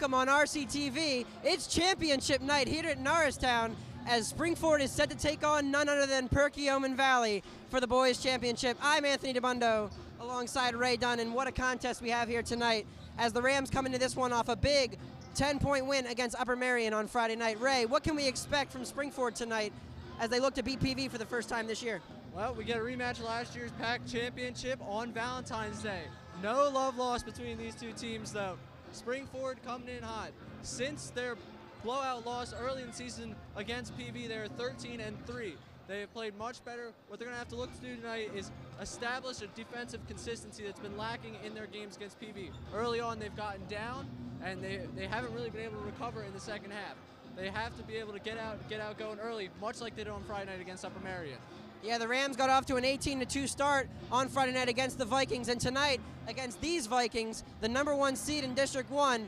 welcome on RCTV. It's championship night here at Norristown as Spring-Ford is set to take on none other than Perkiomen Valley for the boys championship. I'm Anthony Dabbundo alongside Ray Dunn, and what a contest we have here tonight as the Rams come into this one off a big 10-point win against Upper Merion on Friday night. Ray, what can we expect from Spring-Ford tonight as they look to beat PV for the first time this year? Well, we get a rematch of last year's PAC championship on Valentine's Day. No love lost between these two teams, though. Spring-Ford coming in hot. Since their blowout loss early in the season against PV, they're 13-3. They have played much better. What they're going to have to look to do tonight is establish a defensive consistency that's been lacking in their games against PV. Early on, they've gotten down, and they haven't really been able to recover in the second half. They have to be able to get out going early, much like they did on Friday night against Upper Merion. Yeah, the Rams got off to an 18-2 start on Friday night against the Vikings, and tonight against these Vikings, the #1 seed in District 1,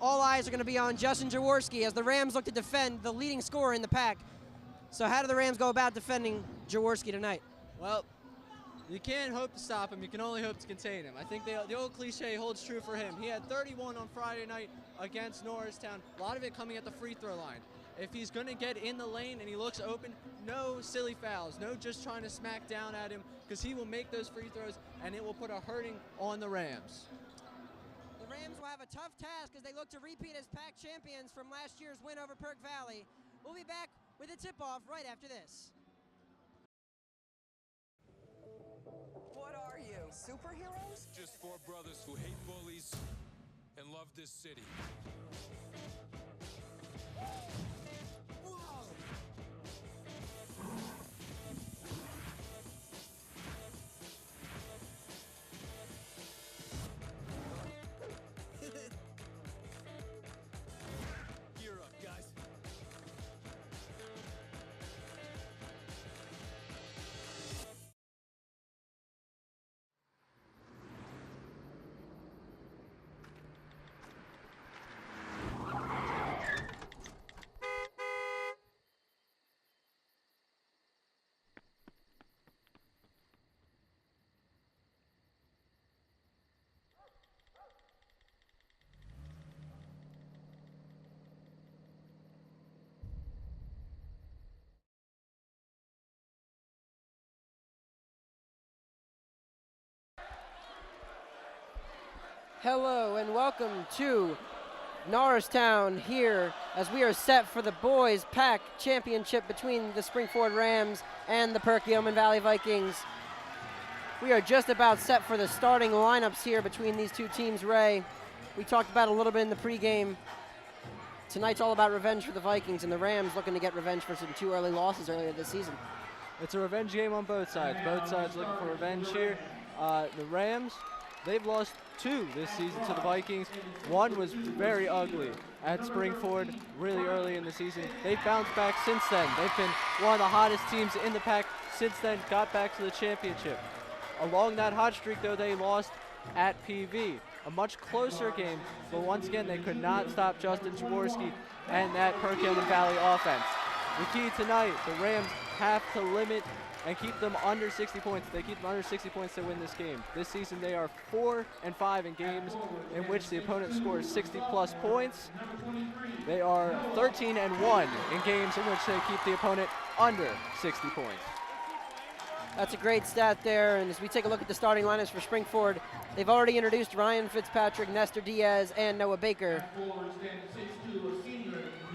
all eyes are going to be on Justin Jaworski as the Rams look to defend the leading scorer in the PAC. So how do the Rams go about defending Jaworski tonight? Well, you can't hope to stop him. You can only hope to contain him. I think the old cliche holds true for him. He had 31 on Friday night against Norristown, a lot of it coming at the free throw line. If he's going to get in the lane and he looks open, no silly fouls, no just trying to smack down at him, because he will make those free throws and it will put a hurting on the Rams. The Rams will have a tough task as they look to repeat as PAC champions from last year's win over Perk Valley. We'll be back with a tip-off right after this. What are you, superheroes? Just four brothers who hate bullies and love this city. Gear up, guys. Hello and welcome to Norristown here as we are set for the boys PAC championship between the Spring-Ford Rams and the Perkiomen Valley Vikings. We are just about set for the starting lineups here between these two teams, Ray. We talked about it a little bit in the pregame. Tonight's all about revenge for the Vikings, and the Rams looking to get revenge for some 2 early losses earlier this season. It's a revenge game on both sides. Both sides looking for revenge here. The Rams, they've lost 2 this season to the Vikings. One was very ugly at Spring-Ford really early in the season. They've bounced back since then. They've been one of the hottest teams in the PAC since then, got back to the championship. Along that hot streak, though, they lost at PV. A much closer game, but once again, they could not stop Justin Jaworski and that Perkiomen Valley offense. The key tonight, the Rams have to limit and keep them under 60 points. If they keep them under 60 points, they win this game. This season, they are 4-5 in games in which the opponent scores 60-plus points. They are 13-1 in games in which they keep the opponent under 60 points. That's a great stat there, and as we take a look at the starting lineups for Spring-Ford, they've already introduced Ryan Fitzpatrick, Nestor Diaz, and Noah Baker.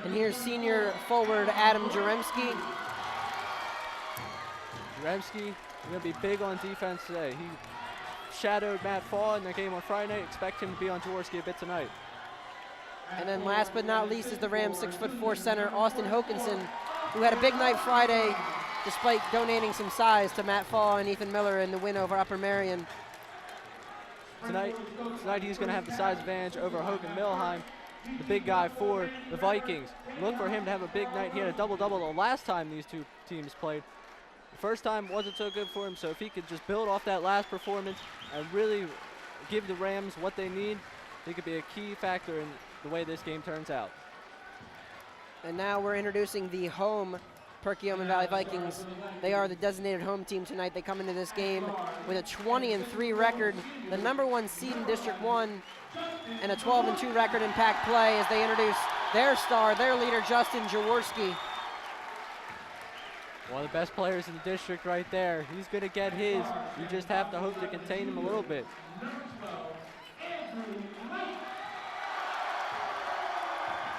And here's senior forward Adam Jaremski. Jaremski going to be big on defense today. He shadowed Matt Faw in the game on Friday night. Expect him to be on Jaworski a bit tonight. And then last but not least is the Rams 6'4" center, Austin Hokinson, who had a big night Friday despite donating some size to Matt Faw and Ethan Miller in the win over Upper Merion. Tonight he's going to have the size advantage over Hogan Milheim, the big guy for the Vikings. Look for him to have a big night. He had a double-double the last time these two teams played. The first time wasn't so good for him, so if he could just build off that last performance and really give the Rams what they need, he could be a key factor in the way this game turns out. And now we're introducing the home Perkiomen Valley Vikings. They are the designated home team tonight. They come into this game with a 20-3 record, the #1 seed in District 1, and a 12-2 record in pack play as they introduce their star, their leader, Justin Jaworski. One of the best players in the district right there. He's going to get his. You just have to hope to contain him a little bit.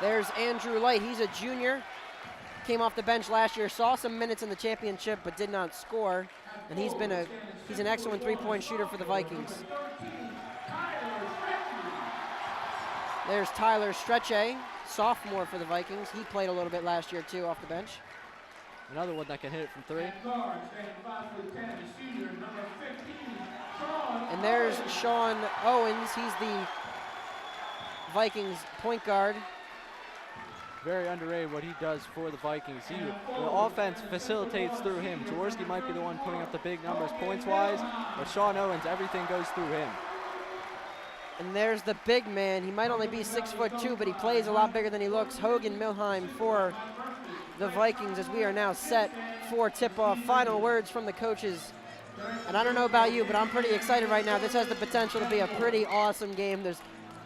There's Andrew Light. He's a junior. Came off the bench last year, saw some minutes in the championship, but did not score. And he's an excellent three-point shooter for the Vikings. There's Tyler Stretche, sophomore for the Vikings. He played a little bit last year too off the bench. Another one that can hit it from 3. And there's Sean Owens. He's the Vikings point guard. Very underrated what he does for the Vikings. The offense facilitates through him. Jaworski might be the one putting up the big numbers points-wise, but Sean Owens, everything goes through him. And there's the big man. He might only be 6'2", but he plays a lot bigger than he looks. Hogan Milheim for the Vikings as we are now set for tip-off. Final words from the coaches. And I don't know about you, but I'm pretty excited right now. This has the potential to be a pretty awesome game. There's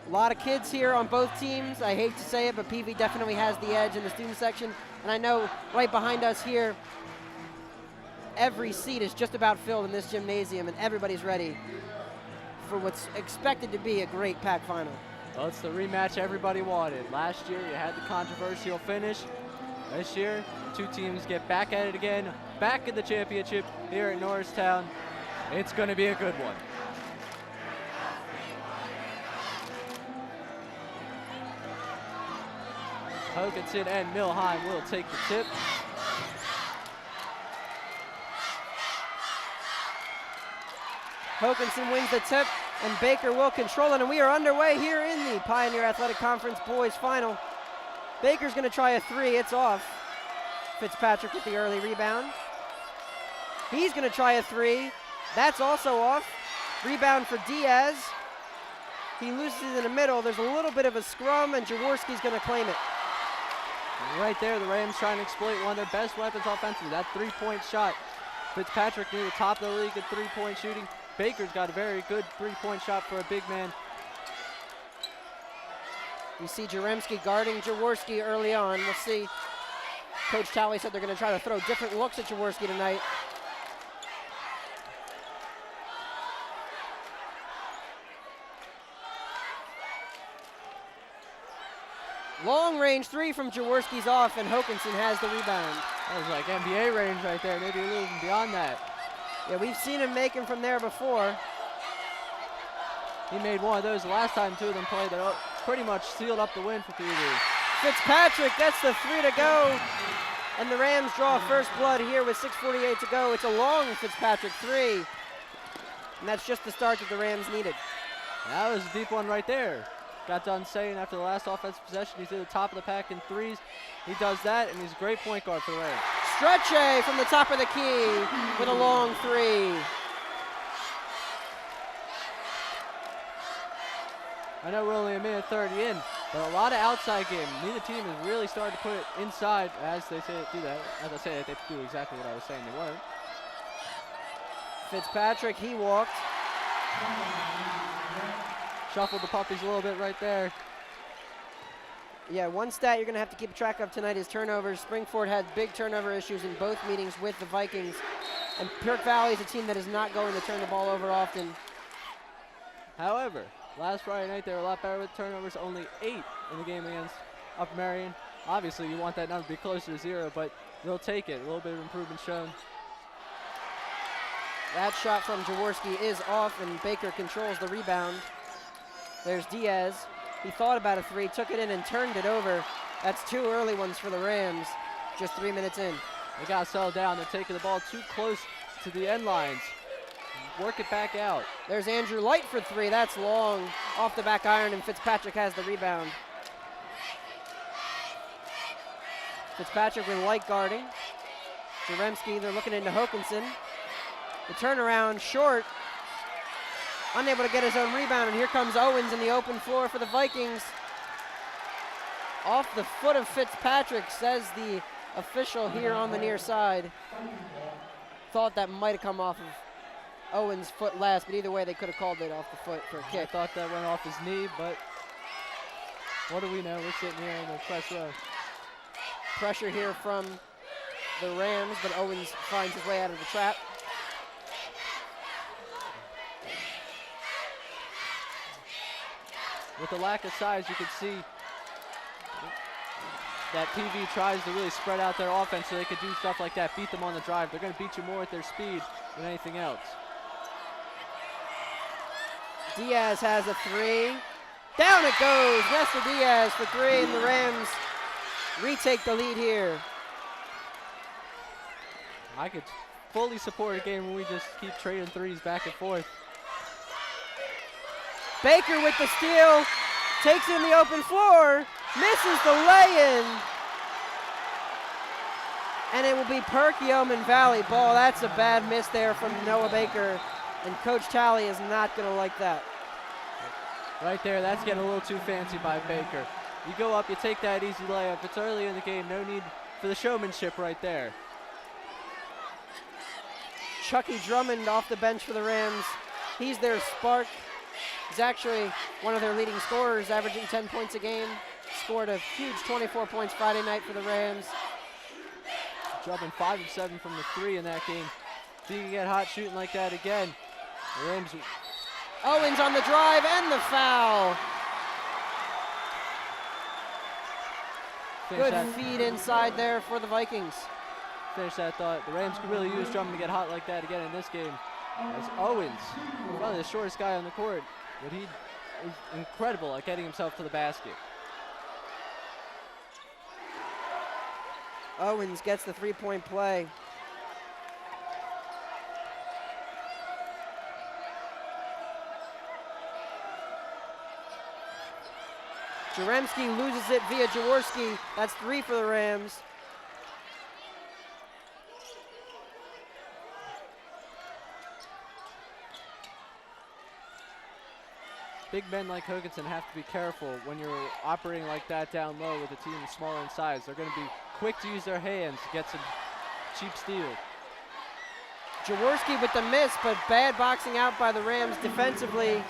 a lot of kids here on both teams. I hate to say it, but PV definitely has the edge in the student section. And I know right behind us here, every seat is just about filled in this gymnasium, and everybody's ready for what's expected to be a great pack final. Well, it's the rematch everybody wanted. Last year, you had the controversial finish. This year, two teams get back at it again, back in the championship here at Norristown. It's going to be a good one. Hoganson and Milheim will take the tip. Hoganson wins the tip, and Baker will control it, and we are underway here in the Pioneer Athletic Conference Boys Final. Baker's gonna try a 3, it's off. Fitzpatrick with the early rebound. He's gonna try a 3, that's also off. Rebound for Diaz. He loses it in the middle, there's a little bit of a scrum, and Jaworski's gonna claim it. And right there, the Rams trying to exploit one of their best weapons offensively, that three-point shot. Fitzpatrick near the top of the league at three-point shooting. Baker's got a very good three-point shot for a big man. You see Jaremski guarding Jaworski early on. We'll see. Coach Talley said they're going to try to throw different looks at Jaworski tonight. Long range 3 from Jaworski's off, and Hokanson has the rebound. That was like NBA range right there, maybe a little beyond that. Yeah, we've seen him make them from there before. He made one of those the last time two of them played that pretty much sealed up the win for PV. Fitzpatrick gets the 3 to go, and the Rams draw first blood here with 6:48 to go. It's a long Fitzpatrick 3, and that's just the start that the Rams needed. That was a deep one right there. Got done saying after the last offensive possession, he's at the top of the pack in threes. He does that, and he's a great point guard for the Rams. Stretche from the top of the key with a long 3. I know we're only a minute 30 in, but a lot of outside game. Neither team has really started to put it inside as they say do that. As I say, they do exactly what I was saying they weren't. Fitzpatrick, he walked. Shuffled the puppies a little bit right there. Yeah, one stat you're going to have to keep track of tonight is turnovers. Spring-Ford had big turnover issues in both meetings with the Vikings. And Perk Valley is a team that is not going to turn the ball over often. However, last Friday night they were a lot better with turnovers, only 8 in the game against Upper Marion. Obviously you want that number to be closer to 0, but they'll take it. A little bit of improvement shown. That shot from Jaworski is off, and Baker controls the rebound. There's Diaz. He thought about a 3, took it in and turned it over. That's 2 early ones for the Rams, just 3 minutes in. They got to settle down. They're taking the ball too close to the end lines. Work it back out. There's Andrew Light for 3. That's long. Off the back iron, and Fitzpatrick has the rebound. Fitzpatrick with Light guarding. Jaremski, they're looking into Hokanson. The turnaround short. Unable to get his own rebound, and here comes Owens in the open floor for the Vikings. Off the foot of Fitzpatrick, says the official here on the near side thought that might have come off of Owens' foot last, but either way, they could have called it off the foot for a I kick. thought that went off his knee, but what do we know? We're sitting here in the press row. Pressure here from the Rams, but Owens finds his way out of the trap. With the lack of size, you can see that PV tries to really spread out their offense so they could do stuff like that, beat them on the drive. They're going to beat you more at their speed than anything else. Diaz has a three. Down it goes. Nestor Diaz for three, and the Rams retake the lead here. I could fully support a game where we just keep trading threes back and forth. Baker with the steal, takes it in the open floor, misses the lay-in. And it will be Perkiomen Valley ball. That's a bad miss there from Noah Baker, and Coach Talley is not going to like that. Right there, that's getting a little too fancy by Baker. You go up, you take that easy layup. It's early in the game, no need for the showmanship right there. Chucky Drummond off the bench for the Rams. He's their spark. He's actually one of their leading scorers, averaging 10 points a game. Scored a huge 24 points Friday night for the Rams. Drummond 5 of 7 from the three in that game. If he can get hot shooting like that again, the Rams. Owens on the drive and the foul. Good feed inside there for the Vikings. Finish that thought. The Rams could really use Drummond to get hot like that again in this game. As Owens, probably the shortest guy on the court, but he is incredible at getting himself to the basket. Owens gets the three-point play. Jaremski loses it via Jaworski. That's three for the Rams. Big men like Hoganson have to be careful when you're operating like that down low with a team smaller in size. They're going to be quick to use their hands to get some cheap steal. Jaworski with the miss, but bad boxing out by the Rams defensively.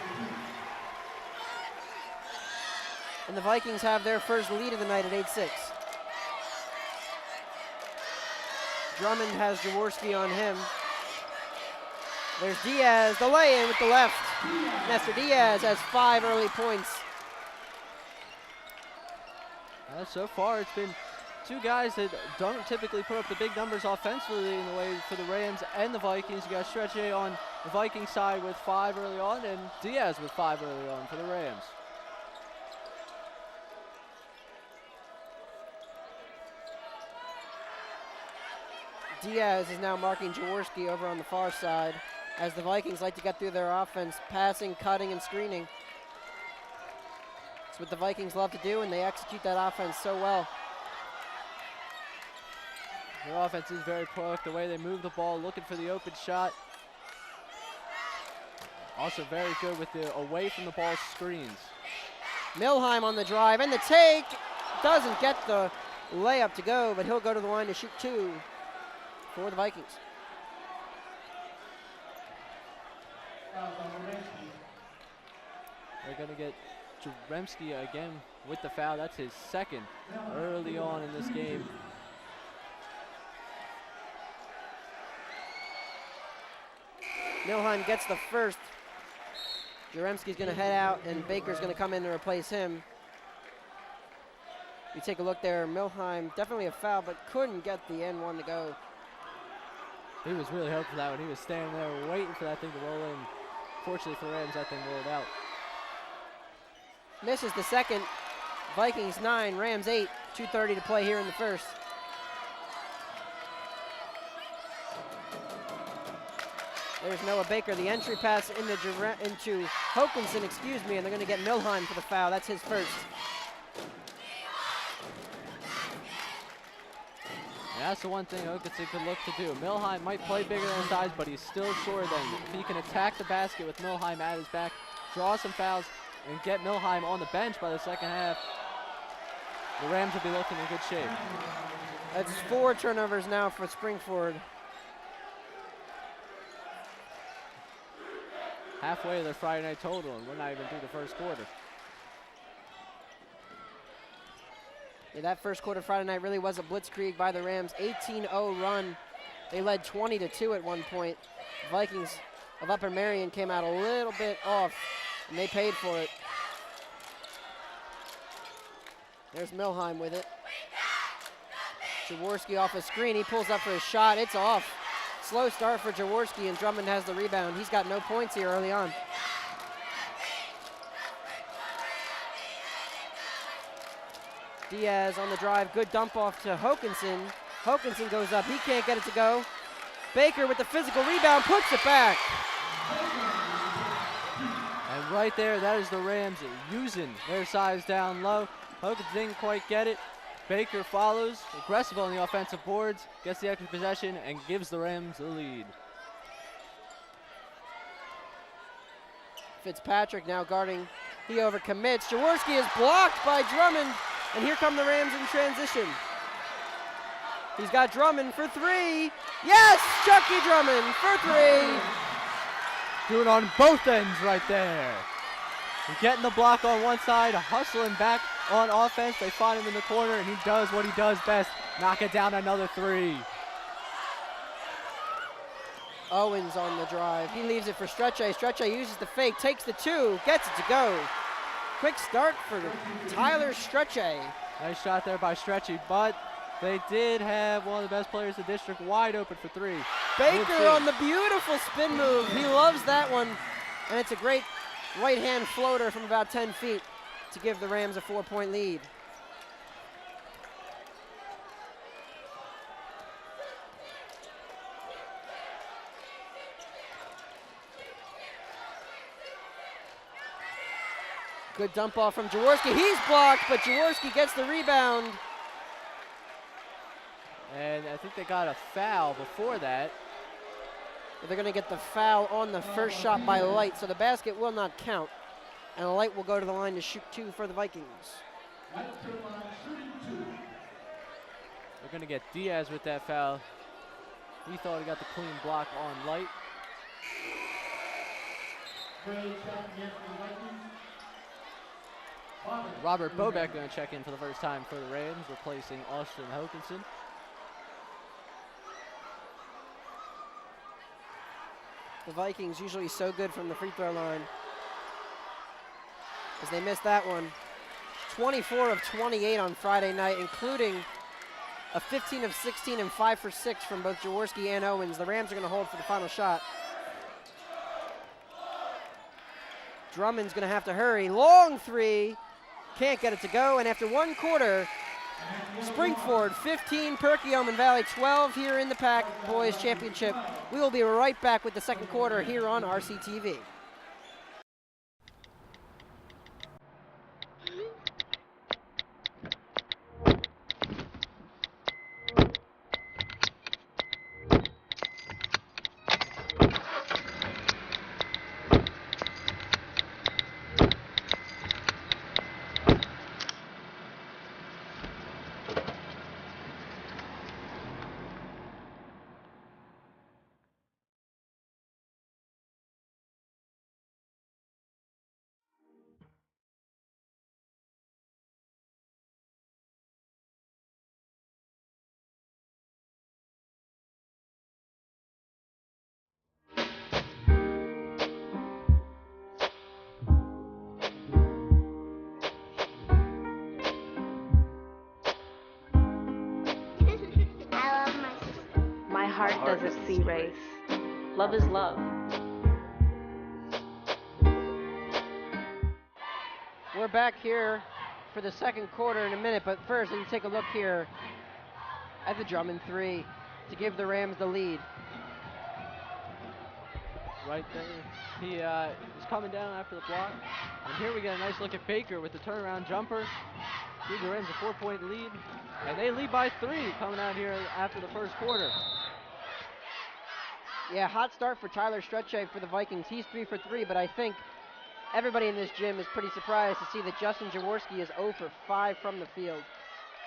And the Vikings have their first lead of the night at 8-6. Drummond has Jaworski on him. There's Diaz, the lay-in with the left. Nestor Diaz has 5 early points. So far, it's been two guys that don't typically put up the big numbers offensively in the way for the Rams and the Vikings. You got Stretche on the Viking side with 5 early on, and Diaz with 5 early on for the Rams. Diaz is now marking Jaworski over on the far side, as the Vikings like to get through their offense, passing, cutting, and screening. It's what the Vikings love to do, and they execute that offense so well. Their offense is very quick, the way they move the ball, looking for the open shot. Also very good with the away from the ball screens. Milheim on the drive, and the take. Doesn't get the layup to go, but he'll go to the line to shoot 2 for the Vikings. They're going to get Jaremski again with the foul. That's his second early on in this game. Milheim gets the first. Jaremski's going to head out, and Baker's going to come in to replace him. You take a look there, Milheim, definitely a foul, but couldn't get the N1 to go. He was really hoping for that one. He was standing there waiting for that thing to roll in. Fortunately for the Rams, that thing rolled out. Misses the second. Vikings 9, Rams 8. 2:30 to play here in the first. There's Noah Baker, the entry pass into Hokanson, and they're going to get Milheim for the foul. That's his first. And that's the one thing Hokanson could look to do. Milheim might play bigger than his size, but he's still shorter than him. If he can attack the basket with Milheim at his back, draw some fouls, and get Milheim on the bench by the second half, the Rams will be looking in good shape. That's 4 turnovers now for Spring-Ford. Halfway to their Friday night total, and we're not even through the first quarter. Yeah, that first quarter Friday night really was a blitzkrieg by the Rams. 18-0 run. They led 20-2 at one point. Vikings of Upper Marion came out a little bit off, and they paid for it. There's Milheim with it. Jaworski off a screen. He pulls up for his shot. It's off. Slow start for Jaworski, and Drummond has the rebound. He's got no points here early on. Diaz on the drive. Good dump off to Hokanson. Hokanson goes up. He can't get it to go. Baker with the physical rebound puts it back. And right there, that is the Rams using their size down low. Hoganson didn't quite get it. Baker follows, aggressive on the offensive boards, gets the extra possession, and gives the Rams the lead. Fitzpatrick now guarding. He overcommits. Jaworski is blocked by Drummond, and here come the Rams in transition. He's got Drummond for 3. Yes, Chucky Drummond for 3. Doing on both ends right there. He's getting the block on one side, hustling back on offense. They find him in the corner, and he does what he does best, knock it down another 3. Owens on the drive. He leaves it for Stretche. Stretche uses the fake, takes the 2, gets it to go. Quick start for Tyler Stretche. Nice shot there by Stretchy, but they did have one of the best players in the district wide open for 3. Baker on the beautiful spin move. He loves that one, and it's a great right-hand floater from about 10 feet to give the Rams a 4-point lead. Good dump off from Jaworski. He's blocked, but Jaworski gets the rebound. And I think they got a foul before that. They're going to get the foul on the first shot by Light, so the basket will not count. And Light will go to the line to shoot 2 for the Vikings. They're going to get Diaz with that foul. He thought he got the clean block on Light. Robert Bobeck going to check in for the first time for the Rams, replacing Austin Hokanson. The Vikings usually so good from the free throw line, as they missed that one. 24 of 28 on Friday night, including a 15 of 16 and 5 for 6 from both Jaworski and Owens. The Rams are going to hold for the final shot. Drummond's going to have to hurry. Long 3, can't get it to go, and after 1 quarter, Spring-Ford 15, Perkiomen Valley 12 here in the Pac Boys Championship. We will be right back with the second quarter here on RCTV. Heart doesn't see race. Love is love. We're back here for the second quarter in a minute, but first, let's take a look here at the Drummond 3 to give the Rams the lead. Right there, he is coming down after the block. And here we get a nice look at Baker with the turnaround jumper. Give the Rams a 4-point lead, and they lead by 3 coming out here after the first quarter. Yeah, hot start for Tyler Stretche for the Vikings. He's 3 for 3, but I think everybody in this gym is pretty surprised to see that Justin Jaworski is 0 for 5 from the field.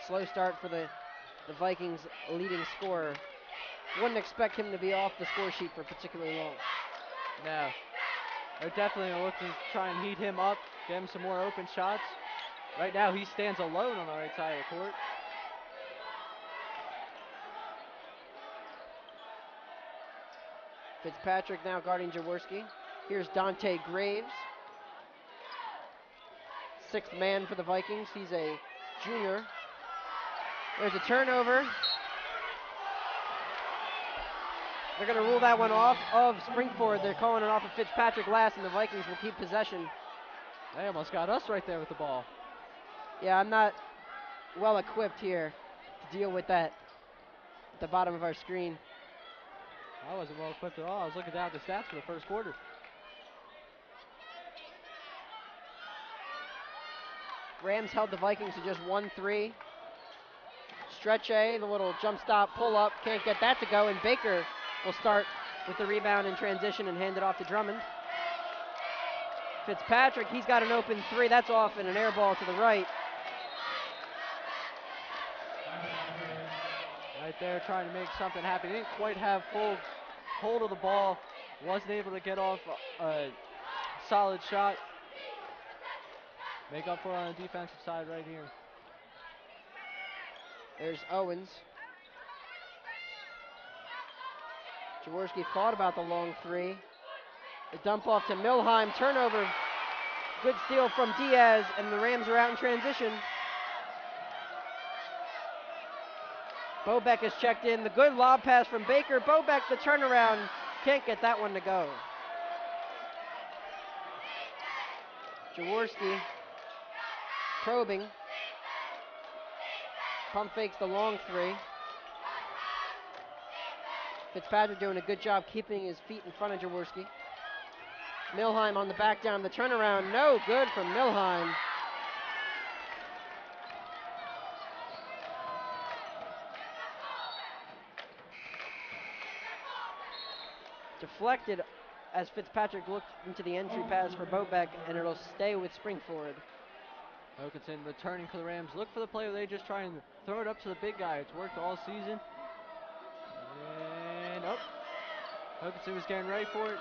Slow start for the the Vikings' leading scorer. Wouldn't expect him to be off the score sheet for particularly long. No. They're definitely going to look to try and heat him up, get him some more open shots. Right now, he stands alone on the right side of the court. Fitzpatrick now guarding Jaworski. Here's Dante Graves. Sixth man for the Vikings. He's a junior. There's a turnover. They're going to rule that one off of Spring-Ford. They're calling it off of Fitzpatrick last, and the Vikings will keep possession. They almost got us right there with the ball. Yeah, I'm not well equipped here to deal with that at the bottom of our screen. I wasn't well equipped at all. I was looking down at the stats for the first quarter. Rams held the Vikings to just 1-3. Stretch A, the little jump stop, pull up, can't get that to go, and Baker will start with the rebound in transition and hand it off to Drummond. Fitzpatrick, he's got an open three, that's off, and an air ball to the right. Right there trying to make something happen. He didn't quite have full hold of the ball. Wasn't able to get off a solid shot. Make up for it on the defensive side right here. There's Owens. Jaworski thought about the long three. The dump off to Milheim, turnover. Good steal from Diaz, and the Rams are out in transition. Bobeck is checked in. The good lob pass from Baker. Bobeck, the turnaround. Can't get that one to go. Jaworski probing. Pump fakes the long three. Fitzpatrick doing a good job keeping his feet in front of Jaworski. Milheim on the back down. The turnaround, no good from Milheim. Deflected as Fitzpatrick looked into the entry pass for Bobeck, and it'll stay with Spring-Ford. Hokinson returning for the Rams. Look for the play where they just try and throw it up to the big guy. It's worked all season. And up. Hokinson was getting ready for it.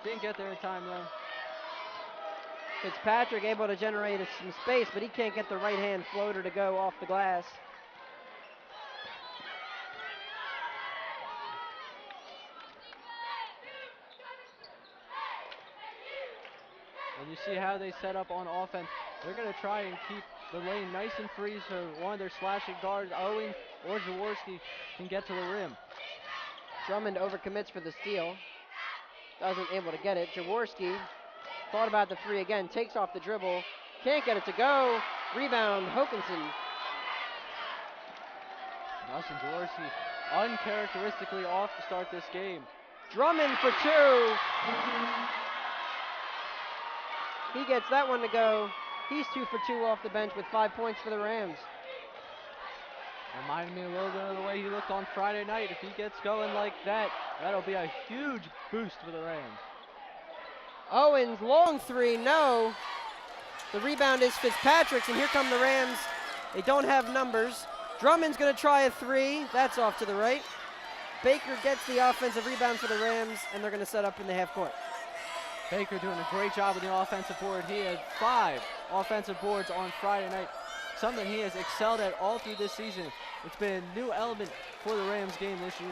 They didn't get there in time though. Fitzpatrick able to generate some space, but he can't get the right hand floater to go off the glass. And you see how they set up on offense. They're going to try and keep the lane nice and free so one of their slashing guards, Owen or Jaworski, can get to the rim. Drummond overcommits for the steal. Doesn't able to get it. Jaworski thought about the three again, takes off the dribble, can't get it to go. Rebound, Hokinson. Nelson Jaworski uncharacteristically off to start this game. Drummond for two. He gets that one to go. He's 2 for 2 off the bench with 5 points for the Rams. Reminded me a little bit of the way he looked on Friday night. If he gets going like that, that'll be a huge boost for the Rams. Owens, long three, no. The rebound is Fitzpatrick's, and here come the Rams. They don't have numbers. Drummond's gonna try a three. That's off to the right. Baker gets the offensive rebound for the Rams, and they're gonna set up in the half court. Baker doing a great job with the offensive board. He had 5 offensive boards on Friday night, something he has excelled at all through this season. It's been a new element for the Rams game this year.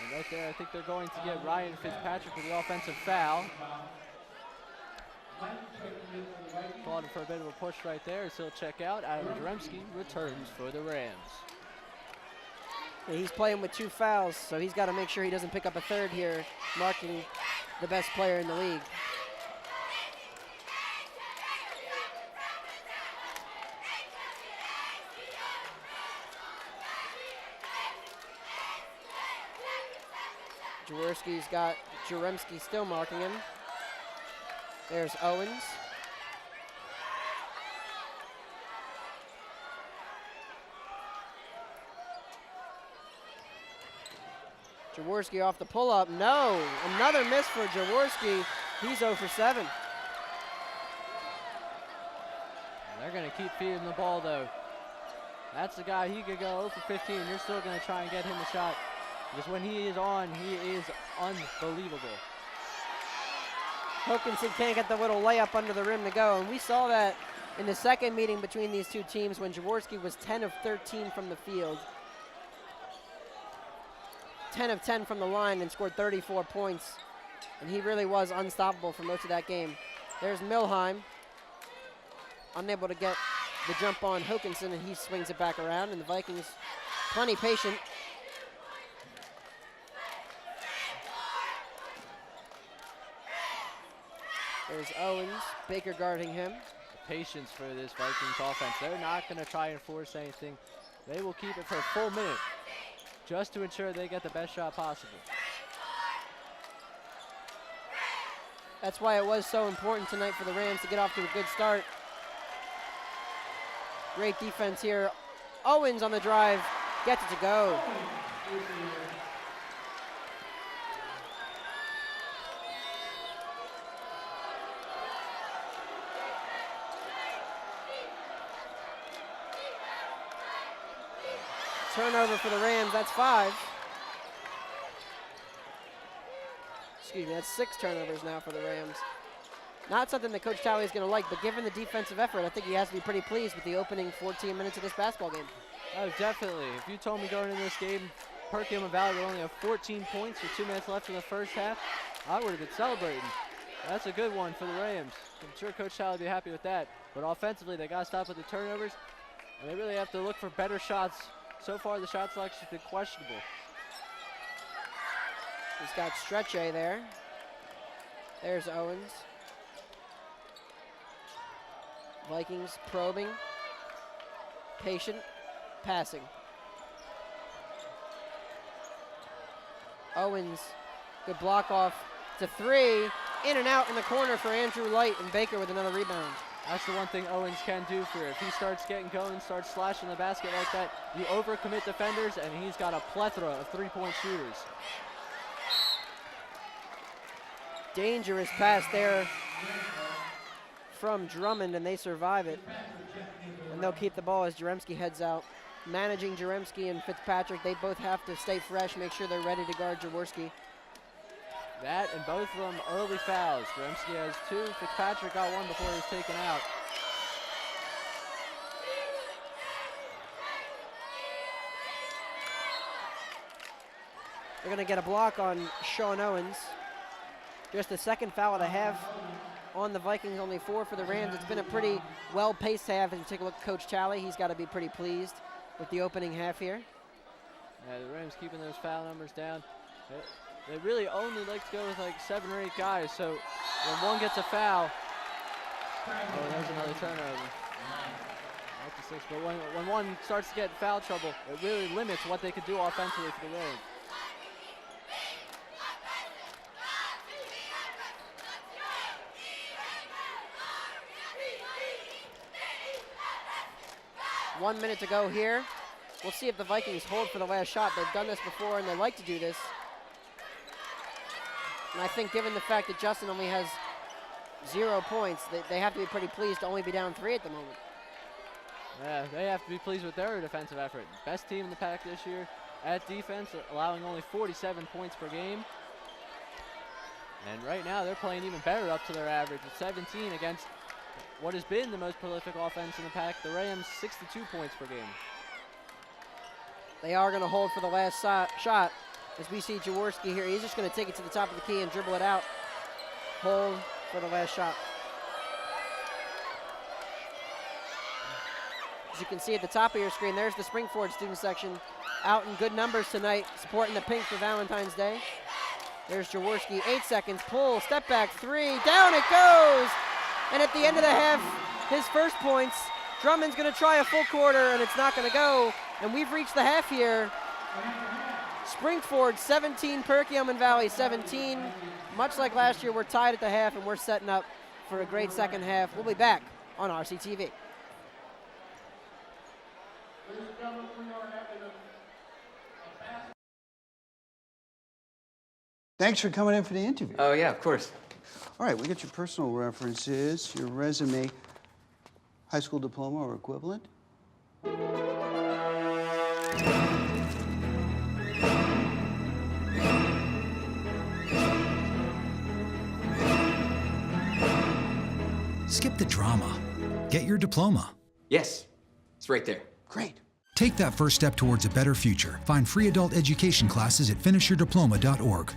And right there, I think they're going to get Ryan Fitzpatrick with the offensive foul. Called for a bit of a push right there, so he'll check out. Adam Jaremski returns for the Rams. Yeah, he's playing with 2 fouls, so he's got to make sure he doesn't pick up a third here, marking the best player in the league. Jaworski's got Jaremski still marking him. There's Owens. Jaworski off the pull-up, no. Another miss for Jaworski. He's 0 for 7. They're going to keep feeding the ball, though. That's the guy. He could go 0 for 15. You're still going to try and get him a shot. Because when he is on, he is unbelievable. Hokinson can't get the little layup under the rim to go, and we saw that in the second meeting between these two teams when Jaworski was 10 of 13 from the field. 10 of 10 from the line and scored 34 points. And he really was unstoppable for most of that game. There's Milheim, unable to get the jump on Hokinson, and he swings it back around, and the Vikings plenty patient. There's Owens, Baker guarding him. The patience for this Vikings offense. They're not going to try and force anything. They will keep it for a full minute just to ensure they get the best shot possible. That's why it was so important tonight for the Rams to get off to a good start. Great defense here. Owens on the drive, gets it to go. Turnover for the Rams, that's 5. Excuse me, that's 6 turnovers now for the Rams. Not something that Coach Talley is going to like, but given the defensive effort, I think he has to be pretty pleased with the opening 14 minutes of this basketball game. Oh, definitely. If you told me going into this game, Perkiomen Valley would only have 14 points with 2 minutes left in the first half, I would have been celebrating. That's a good one for the Rams. I'm sure Coach Talley would be happy with that. But offensively, they got to stop with the turnovers, and they really have to look for better shots. So far, the shot selection's been questionable. He's got Stretche there. There's Owens. Vikings probing. Patient. Passing. Owens, good block off to 3. In and out in the corner for Andrew Light, and Baker with another rebound. That's the one thing Owens can do for you. If he starts getting going, starts slashing the basket like that, you overcommit defenders, and he's got a plethora of three-point shooters. Dangerous pass there from Drummond, and they survive it. And they'll keep the ball as Jaremski heads out. Managing Jaremski and Fitzpatrick, they both have to stay fresh, make sure they're ready to guard Jaworski. That and both of them early fouls. Jaremski has 2. Fitzpatrick got 1 before he was taken out. They're going to get a block on Sean Owens. Just the second foul of the half on the Vikings, only 4 for the Rams. It's been a pretty well-paced half. As you take a look at Coach Talley, he's got to be pretty pleased with the opening half here. Yeah, the Rams keeping those foul numbers down. They really only like to go with like 7 or 8 guys, so when one gets a foul, oh, there's another turnover. Up to 6, but when one starts to get foul trouble, it really limits what they could do offensively for the Rams. One minute to go here. We'll see if the Vikings hold for the last shot. They've done this before, and they like to do this. And I think given the fact that Justin only has 0 points, they have to be pretty pleased to only be down 3 at the moment. Yeah, they have to be pleased with their defensive effort. Best team in the pack this year at defense, allowing only 47 points per game. And right now, they're playing even better up to their average with 17 against what has been the most prolific offense in the pack, the Rams, 62 points per game. They are going to hold for the last shot. As we see Jaworski here, he's just going to take it to the top of the key and dribble it out. Hold for the last shot. As you can see at the top of your screen, there's the Spring-Ford student section out in good numbers tonight, supporting the pink for Valentine's Day. There's Jaworski, 8 seconds, pull, step back, 3, down it goes! And at the end of the half, his first points, Drummond's going to try a full quarter, and it's not going to go. And we've reached the half here. Spring-Ford 17, Perkiomen Valley 17. Much like last year, we're tied at the half, and we're setting up for a great second half. We'll be back on RCTV. Thanks for coming in for the interview. Oh, yeah, of course. All right, we got your personal references, your resume. High school diploma or equivalent? Skip the drama. Get your diploma. Yes, it's right there. Great. Take that first step towards a better future. Find free adult education classes at finishyourdiploma.org.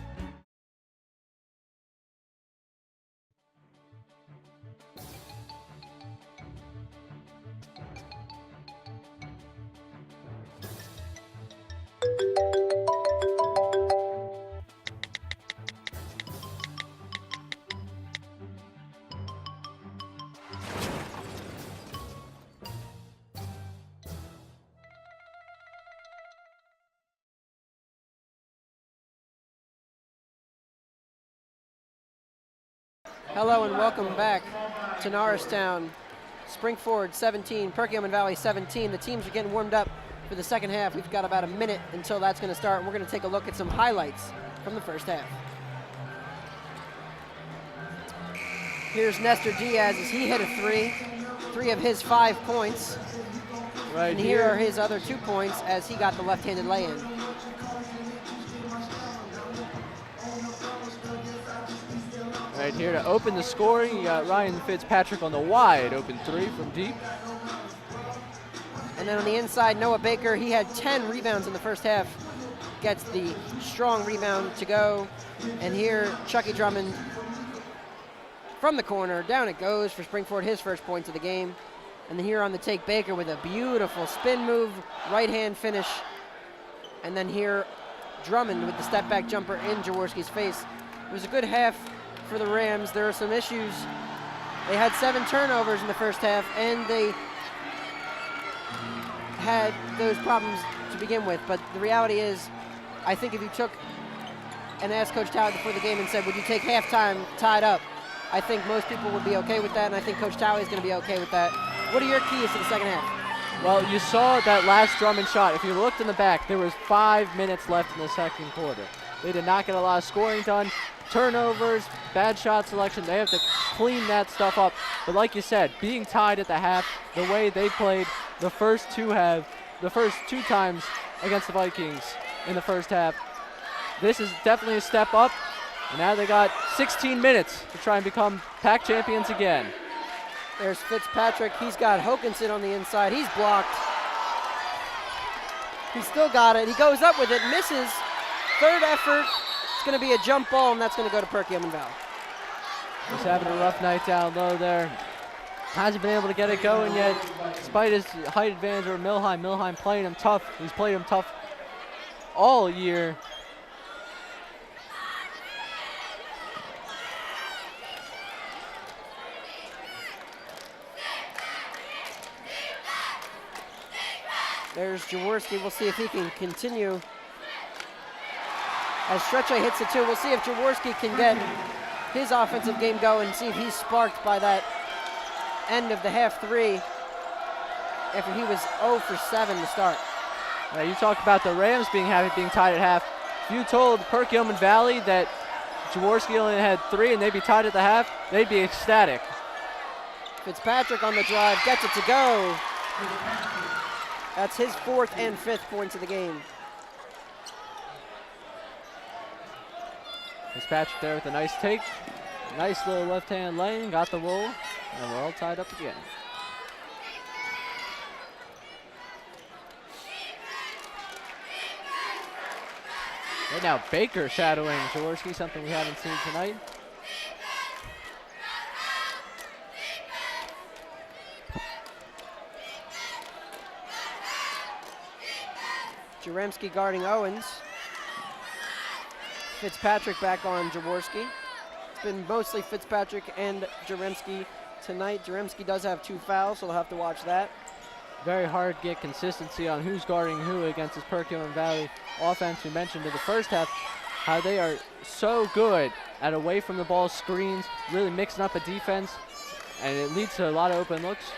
Hello and welcome back to Norristown. Spring-Ford 17, Perkiomen Valley 17. The teams are getting warmed up for the second half. We've got about a minute until that's going to start, and we're going to take a look at some highlights from the first half. Here's Nestor Diaz as he hit a three of his 5 points. Right And here are his other 2 points as he got the left-handed lay-in. Right here to open the scoring, you got Ryan Fitzpatrick on the wide open 3 from deep. And then on the inside, Noah Baker, he had 10 rebounds in the first half. Gets the strong rebound to go. And here, Chucky Drummond from the corner, down it goes for Spring-Ford, his first points of the game. And then here on the take, Baker with a beautiful spin move, right-hand finish. And then here, Drummond with the step-back jumper in Jaworski's face. It was a good half for the Rams. There are some issues. They had 7 turnovers in the first half, and they had those problems to begin with. But the reality is, I think if you took and asked Coach Talley before the game and said, would you take halftime tied up, I think most people would be okay with that, and I think Coach Talley is going to be okay with that. What are your keys to the second half? Well, you saw that last Drummond shot. If you looked in the back, there was 5 minutes left in the second quarter. They did not get a lot of scoring done. Turnovers, bad shot selection, they have to clean that stuff up. But like you said, being tied at the half, the way they played the first two times against the Vikings in the first half, this is definitely a step up. And now they got 16 minutes to try and become PAC champions again. There's Fitzpatrick. He's got Hokinson on the inside. He's blocked. He's still got it. He goes up with it, misses. Third effort. It's going to be a jump ball, and that's going to go to Perkiomen Valley. He's having a rough night down low there. Hasn't been able to get it going yet, despite his height advantage over Milheim. Milheim playing him tough. He's played him tough all year. There's Jaworski. We'll see if he can continue. As Stretche hits it too, we'll see if Jaworski can get his offensive game going and see if he's sparked by that end of the half 3 after he was 0 for 7 to start. Now you talk about the Rams being happy being tied at half. If you told Perkiomen Valley that Jaworski only had 3 and they'd be tied at the half, they'd be ecstatic. Fitzpatrick on the drive, gets it to go. That's his 4th and 5th points of the game. Fitzpatrick there with a nice take. Nice little left-hand lane, got the roll, and we're all tied up again. Right now, Baker shadowing Jaworski, something we haven't seen tonight. Jaremski guarding Owens. Fitzpatrick back on Jaworski. It's been mostly Fitzpatrick and Jaremski tonight. Jaremski does have 2 fouls, so they'll have to watch that. Very hard to get consistency on who's guarding who against this Perkiomen Valley offense. We mentioned in the first half how they are so good at away from the ball screens, really mixing up a defense, and it leads to a lot of open looks.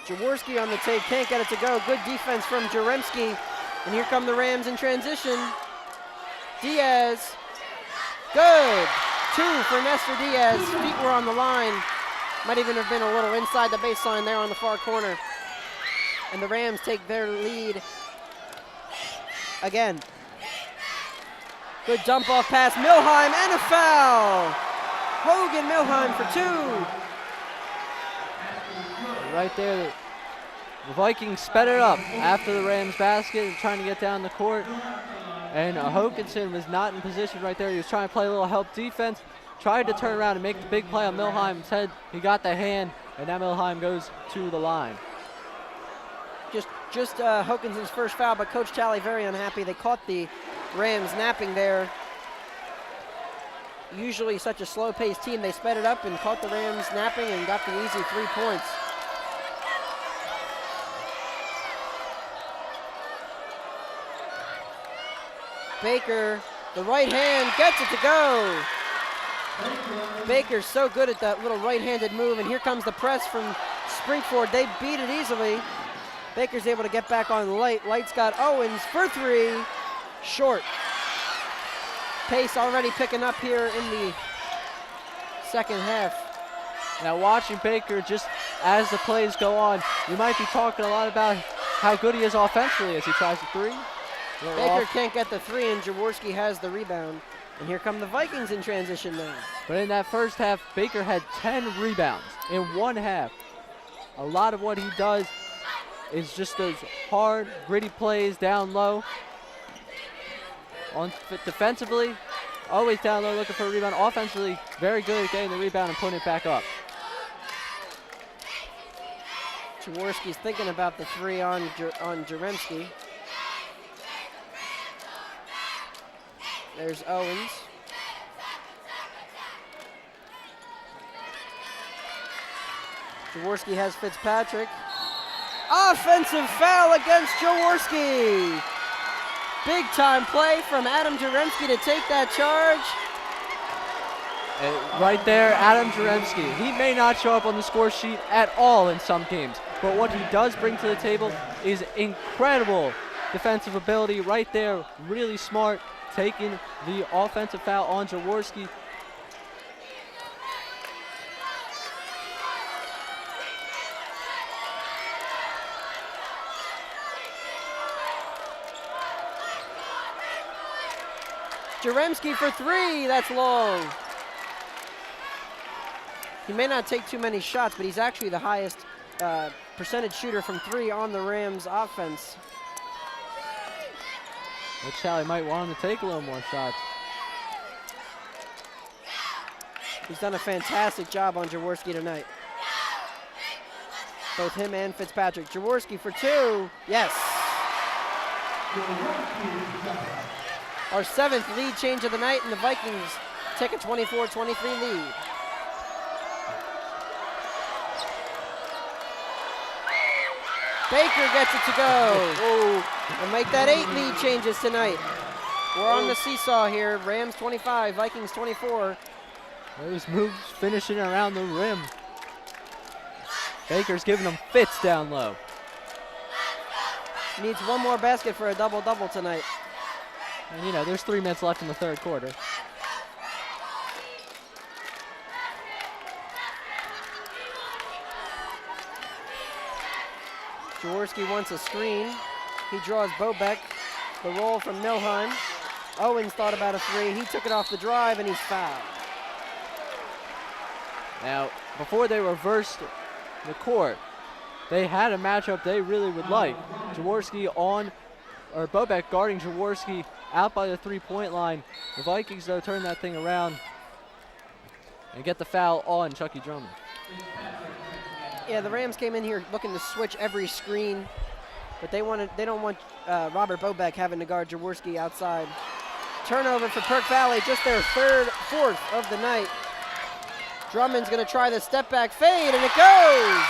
Jaworski on the take, can't get it to go. Good defense from Jaremski. And here come the Rams in transition. Diaz, good. 2 for Nestor Diaz. Feet were on the line. Might even have been a little inside the baseline there on the far corner. And the Rams take their lead again. Good dump off pass, Milheim, and a foul. Hogan Milheim for 2. Right there, the Vikings sped it up after the Rams basket, trying to get down the court. And Hokanson was not in position right there. He was trying to play a little help defense, tried to turn around and make the big play on Milheim. Instead, he got the hand, and now Milheim goes to the line. Just Hokanson's first foul, but Coach Talley very unhappy. They caught the Rams napping there. Usually such a slow-paced team, they sped it up and caught the Rams napping and got the easy 3 points. Baker, the right hand, gets it to go. Baker's so good at that little right-handed move, and here comes the press from Spring-Ford. They beat it easily. Baker's able to get back on Light. Light's got Owens for 3, short. Pace already picking up here in the second half. Now watching Baker, just as the plays go on, you might be talking a lot about how good he is offensively as he tries the 3. Baker can't get the 3, and Jaworski has the rebound. And here come the Vikings in transition now. But in that first half, Baker had 10 rebounds in one half. A lot of what he does is just those hard, gritty plays down low. Defensively, always down low looking for a rebound. Offensively, very good at getting the rebound and putting it back up. Jaworski's thinking about the 3 on Jaremski. There's Owens. Jaworski has Fitzpatrick. Offensive foul against Jaworski. Big time play from Adam Jaremski to take that charge. Right there, Adam Jaremski. He may not show up on the score sheet at all in some games, but what he does bring to the table is incredible defensive ability right there. Really smart, taking the offensive foul on Jaworski. Jaremski for 3, that's long. He may not take too many shots, but he's actually the highest percentage shooter from 3 on the Rams offense. Coach Talley might want him to take a little more shots. He's done a fantastic job on Jaworski tonight. Both him and Fitzpatrick. Jaworski for 2, yes. Our 7th lead change of the night, and the Vikings take a 24-23 lead. Baker gets it to go. And make that 8 lead changes tonight. We're on the seesaw here. Rams 25, Vikings 24. Those moves finishing around the rim. Baker's giving them fits down low. Needs one more basket for a double-double tonight. And you know, there's 3 minutes left in the third quarter. Jaworski wants a screen. He draws Bobek. The roll from Milheim. Owens thought about a 3. He took it off the drive, and he's fouled. Now, before they reversed the court, they had a matchup they really would like. Jaworski on, or Bobek guarding Jaworski out by the 3-point line. The Vikings, though, turn that thing around and get the foul on Chucky Drummond. Yeah, the Rams came in here looking to switch every screen, but they don't want Robert Bobek having to guard Jaworski outside. Turnover for Perk Valley, just their 4th of the night. Drummond's gonna try the step back fade, and it goes!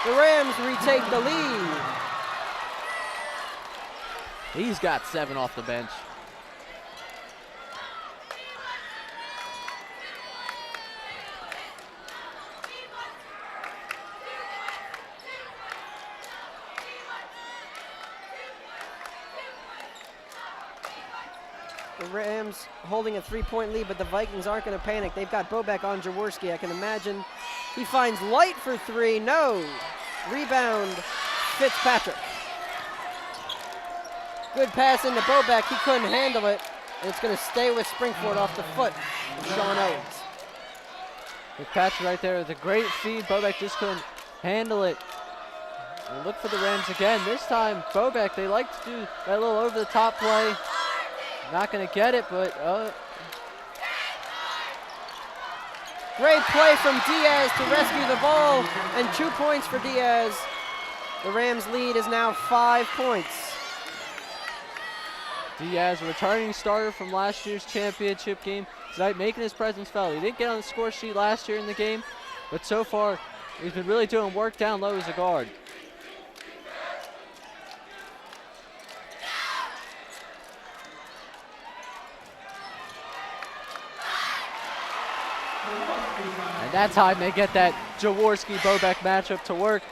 The Rams retake the lead. He's got 7 off the bench. The Rams holding a 3-point lead, but the Vikings aren't going to panic. They've got Bobek on Jaworski. I can imagine he finds Light for three. No. Rebound, Fitzpatrick. Good pass into Bobek. He couldn't handle it, and it's going to stay with Spring-Ford off the foot of Sean Owens. Fitzpatrick right there with a great feed. Bobek just couldn't handle it. And look for the Rams again. This time, Bobek, they like to do that little over-the-top play. Not going to get it, but great play from Diaz to rescue the ball, and 2 points for Diaz. The Rams' lead is now 5 points. Diaz, a returning starter from last year's championship game, tonight making his presence felt. He didn't get on the score sheet last year in the game, but so far he's been really doing work down low as a guard. And that time they get that Jaworski-Bobek matchup to work.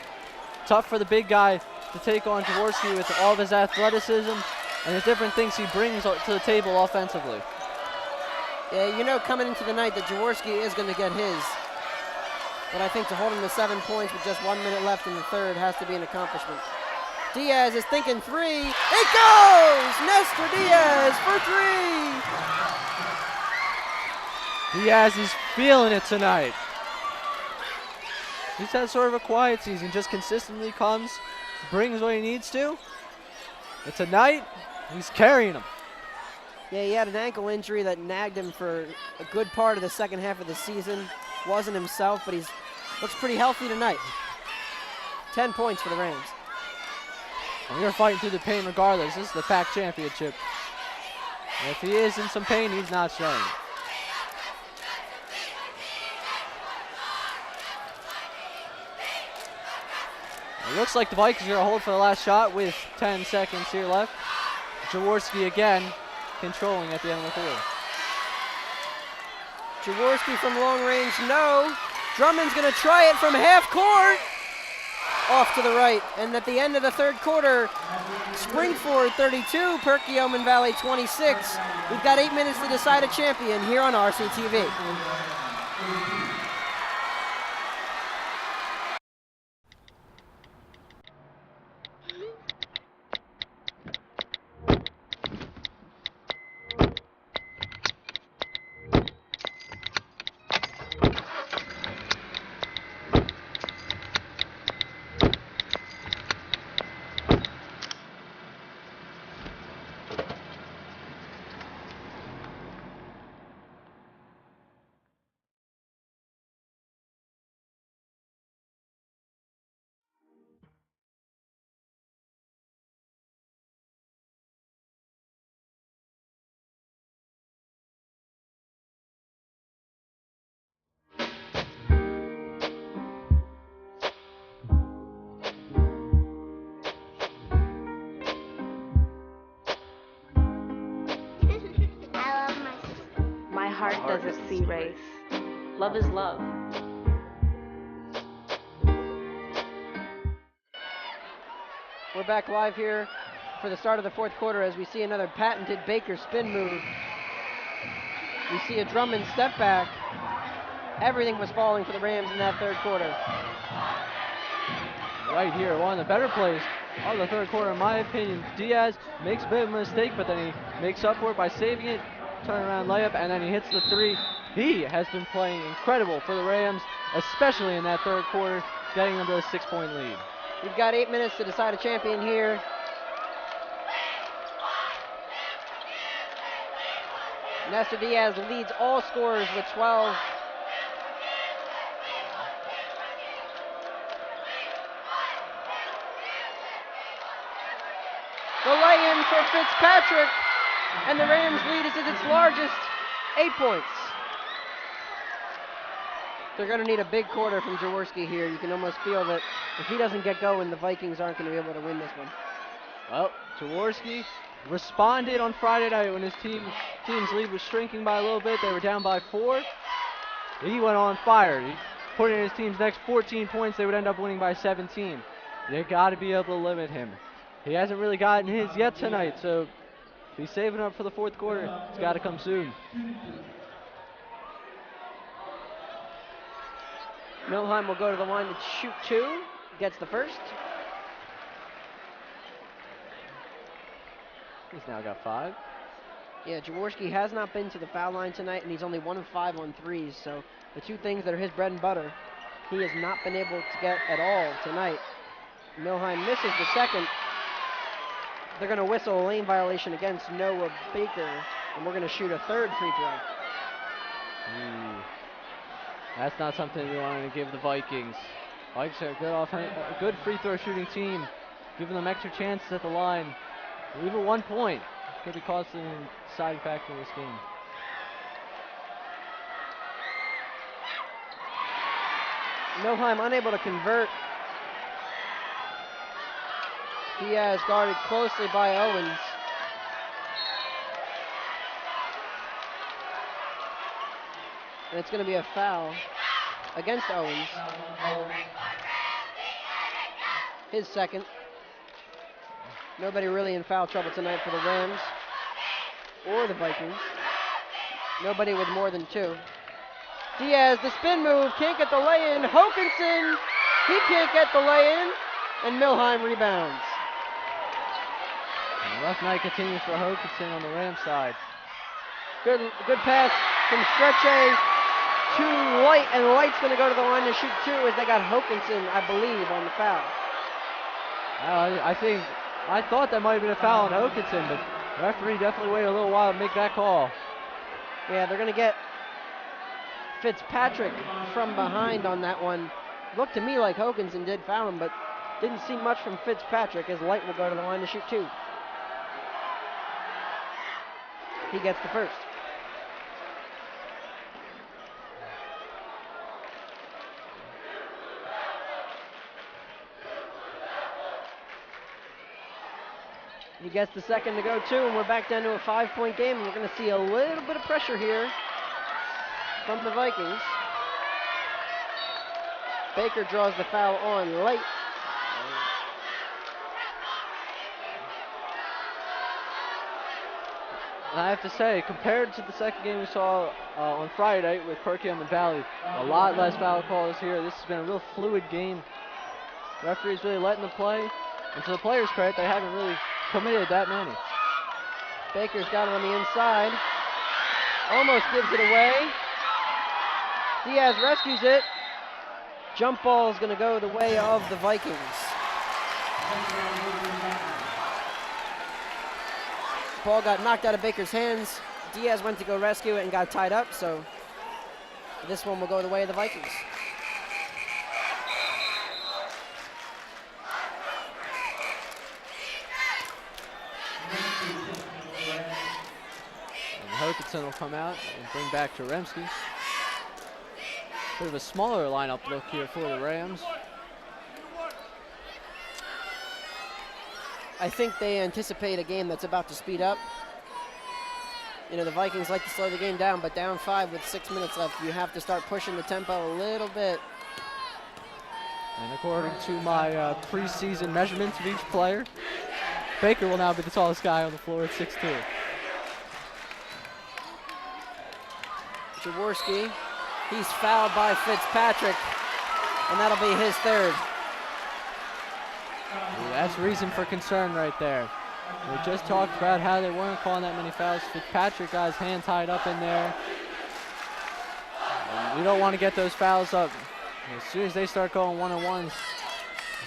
Tough for the big guy to take on Jaworski with all of his athleticism and the different things he brings to the table offensively. Yeah, you know coming into the night that Jaworski is going to get his. But I think to hold him to 7 points with just 1 minute left in the third has to be an accomplishment. Diaz is thinking three. It goes! Nestor Diaz for three! Diaz is feeling it tonight. He's had sort of a quiet season, just consistently comes, brings what he needs to. But tonight, he's carrying them. Yeah, he had an ankle injury that nagged him for a good part of the second half of the season. Wasn't himself, but he's looks pretty healthy tonight. 10 points for the Rams. And we're fighting through the pain regardless. This is the PAC championship. And if he is in some pain, he's not showing it. It looks like the Vikings are going to hold for the last shot with 10 seconds here left. Jaworski again controlling at the end of the quarter. Jaworski from long range, no. Drummond's going to try it from half court. Off to the right. And at the end of the third quarter, Spring-Ford 32, Perkiomen Valley 26. We've got 8 minutes to decide a champion here on RCTV. My heart doesn't see race. Love is love. We're back live here for the start of the fourth quarter as we see another patented Baker spin move. We see a Drummond step back. Everything was falling for the Rams in that third quarter. Right here, one of the better plays of the third quarter, in my opinion. Diaz makes a bit of a mistake, but then he makes up for it by saving it. Turnaround layup, and then he hits the three. He has been playing incredible for the Rams, especially in that third quarter, getting them to a 6-point lead. We've got 8 minutes to decide a champion here. Nestor Diaz leads all scorers with 12. The lay-in for Fitzpatrick, and the Rams lead is at its largest, 8 points. They're going to need a big quarter from Jaworski here. You can almost feel that if he doesn't get going, the Vikings aren't going to be able to win this one. Well, Jaworski responded on Friday night when his team's lead was shrinking by a little bit. They were down by 4. He went on fire. He put in his team's next 14 points. They would end up winning by 17. They got to be able to limit him. He hasn't really gotten his yet tonight, so he's saving up for the fourth quarter. It's got to come soon. Milheim will go to the line to shoot 2. Gets the first. He's now got 5. Yeah, Jaworski has not been to the foul line tonight, and he's only 1 of 5 on threes. So the 2 things that are his bread and butter, he has not been able to get at all tonight. Milheim misses the second. They're going to whistle a lane violation against Noah Baker, and we're going to shoot a 3rd free throw. That's not something we wanted to give the Vikings. Vikings are a good free throw shooting team, giving them extra chances at the line. Even 1 point could be costing a deciding factor in this game. Milheim unable to convert. Diaz guarded closely by Owens. And it's going to be a foul against Owens. His second. Nobody really in foul trouble tonight for the Rams or the Vikings. Nobody with more than 2. Diaz, the spin move, can't get the lay-in. Hokanson, he can't get the lay-in, and Milheim rebounds. And rough night continues for Hokanson on the Rams side. Good pass from Stretche to Light, and Light's going to go to the line to shoot 2 as they got Hokanson, I believe, on the foul. I thought that might have been a foul on Hokanson, but the referee definitely waited a little while to make that call. Yeah, they're going to get Fitzpatrick from behind on that one. Looked to me like Hokanson did foul him, but didn't see much from Fitzpatrick as Light will go to the line to shoot 2. He gets the first. He gets the second to go too, and we're back down to a 5-point game, and we're going to see a little bit of pressure here from the Vikings. Baker draws the foul on Light. And I have to say, compared to the second game we saw on Friday night with Perkiomen Valley, a lot less foul calls here. This has been a real fluid game. Referees really letting them play, and to the players' credit, they haven't really committed that many. Baker's got it on the inside. Almost gives it away. Diaz rescues it. Jump ball is going to go the way of the Vikings. Ball got knocked out of Baker's hands. Diaz went to go rescue it and got tied up, so this one will go the way of the Vikings. And Hokanson will come out and bring back Jaremski. Bit of a smaller lineup look here for the Rams. I think they anticipate a game that's about to speed up. You know, the Vikings like to slow the game down, but down 5 with 6 minutes left, you have to start pushing the tempo a little bit. And according to my preseason measurements of each player, Baker will now be the tallest guy on the floor at 6'2". Jaworski, he's fouled by Fitzpatrick, and that'll be his 3rd. That's reason for concern right there. We just talked about how they weren't calling that many fouls. Fitzpatrick got his hand tied up in there. And we don't want to get those fouls up. As soon as they start going one-on-ones,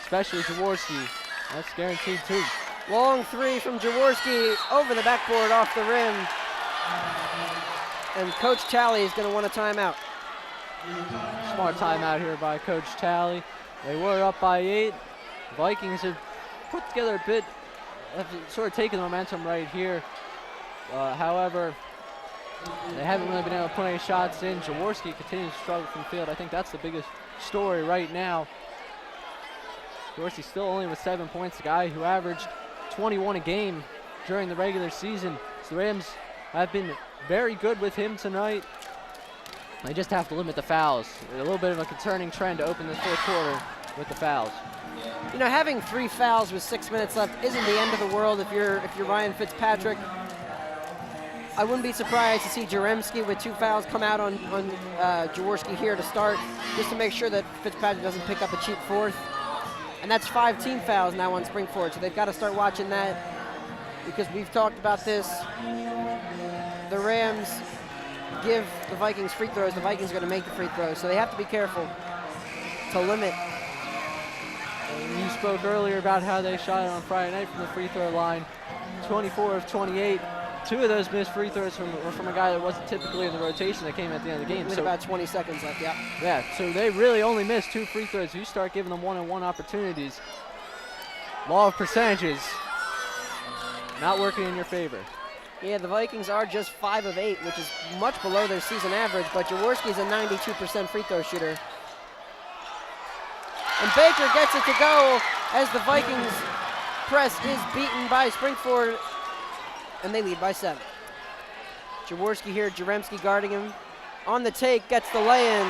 especially Jaworski, that's guaranteed too. Long 3 from Jaworski over the backboard off the rim. And Coach Talley is going to want a timeout. Smart timeout here by Coach Talley. They were up by 8. Vikings have put together a bit, have sort of taken the momentum right here. However, they haven't really been able to put any shots in. Jaworski continues to struggle from the field. I think that's the biggest story right now. Jaworski still only with 7 points, a guy who averaged 21 a game during the regular season. So the Rams have been very good with him tonight. They just have to limit the fouls. A little bit of a concerning trend to open this fourth quarter with the fouls. You know, having 3 fouls with 6 minutes left isn't the end of the world if you're Ryan Fitzpatrick. I wouldn't be surprised to see Jaremski with 2 fouls come out on Jaworski here to start, just to make sure that Fitzpatrick doesn't pick up a cheap 4th. And that's 5 team fouls now on Spring-Ford, so they've got to start watching that, because we've talked about this. The Rams give the Vikings free throws. The Vikings are going to make the free throws, so they have to be careful to limit. And you spoke earlier about how they shot it on Friday night from the free throw line. 24 of 28. 2 of those missed free throws were from a guy that wasn't typically in the rotation that came at the end of the game. With about 20 seconds left, yeah. Yeah, so they really only missed 2 free throws. You start giving them one-on-one opportunities. Law of percentages not working in your favor. Yeah, the Vikings are just 5 of 8, which is much below their season average, but Jaworski's a 92% free throw shooter. And Baker gets it to go as the Vikings press is beaten by Spring-Ford, and they lead by 7. Jaworski here, Jaremski guarding him. On the take, gets the lay-in.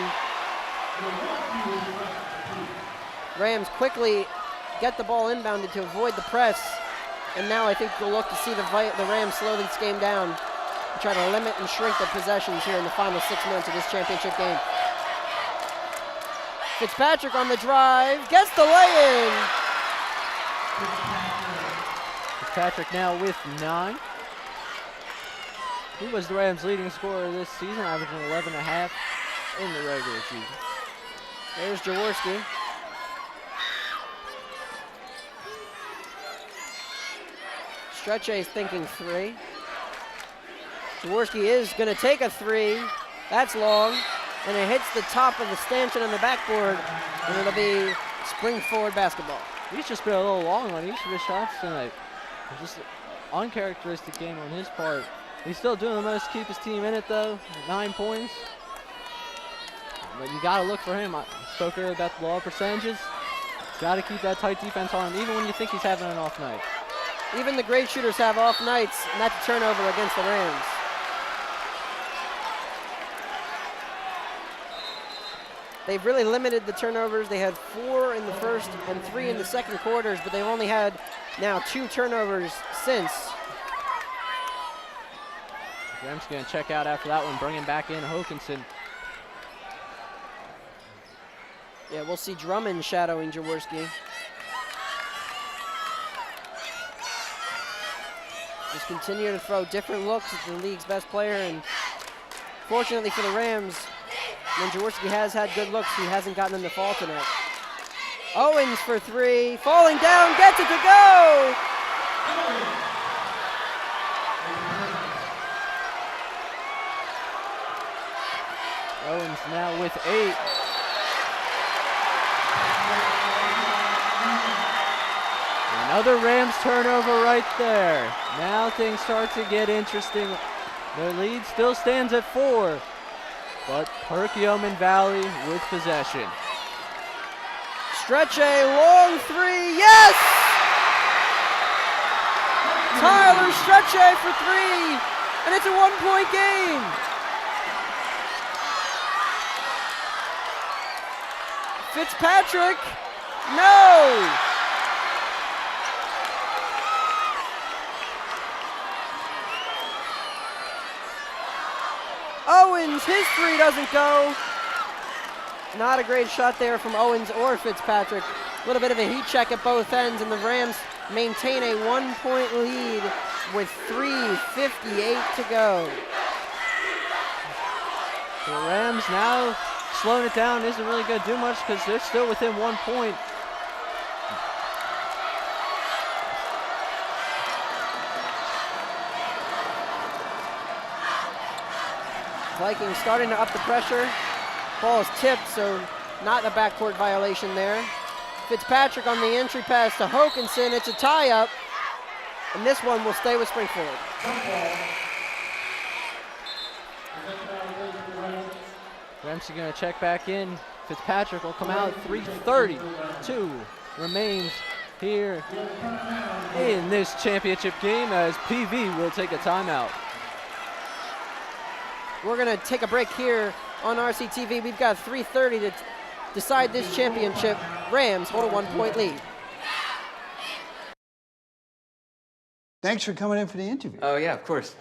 Rams quickly get the ball inbounded to avoid the press. And now I think we'll look to see the Rams slow this game down and try to limit and shrink their possessions here in the final 6 minutes of this championship game. Fitzpatrick on the drive, gets the lay-in. Fitzpatrick now with 9. He was the Rams' leading scorer this season, averaging 11.5 in the regular season. There's Jaworski. Stretche's thinking 3. Jaworski is going to take a 3. That's long. And it hits the top of the stanchion on the backboard. And it'll be Spring-Ford basketball. He's just been a little long on each of his shots tonight. Just an uncharacteristic game on his part. He's still doing the most to keep his team in it, though. 9 points. But you got to look for him. I spoke earlier about the law of percentages. Got to keep that tight defense on him, even when you think he's having an off night. Even the great shooters have off nights, and that's a turnover against the Rams. They've really limited the turnovers. They had 4 in the first and 3 in the second quarters, but they've only had now 2 turnovers since. Rams going to check out after that one, bringing back in Hokinson. Yeah, we'll see Drummond shadowing Jaworski. Just continue to throw different looks at the league's best player, and fortunately for the Rams, when Jaworski has had good looks, he hasn't gotten them to fall tonight. Owens for 3, falling down, gets it to go! Owens now with 8. Another Rams turnover right there. Now things start to get interesting. Their lead still stands at 4, but Perkiomen Valley with possession. Stretch a long 3, yes! Tyler Stretche for 3, and it's a 1-point game. Fitzpatrick, no! Owens, his 3 doesn't go. Not a great shot there from Owens or Fitzpatrick. A little bit of a heat check at both ends, and the Rams maintain a 1-point lead with 3:58 to go. The Rams now slowing it down isn't really going to do much because they're still within 1 point. Vikings starting to up the pressure. Ball is tipped, so not a backcourt violation there. Fitzpatrick on the entry pass to Hokinson. It's a tie-up, and this one will stay with Spring-Ford. Ramsey going to check back in. Fitzpatrick will come out. 3:32 remains here in this championship game as PV will take a timeout. We're going to take a break here on RCTV. We've got 3:30 to decide this championship. Rams hold a 1-point lead. Thanks for coming in for the interview. Oh, yeah, of course.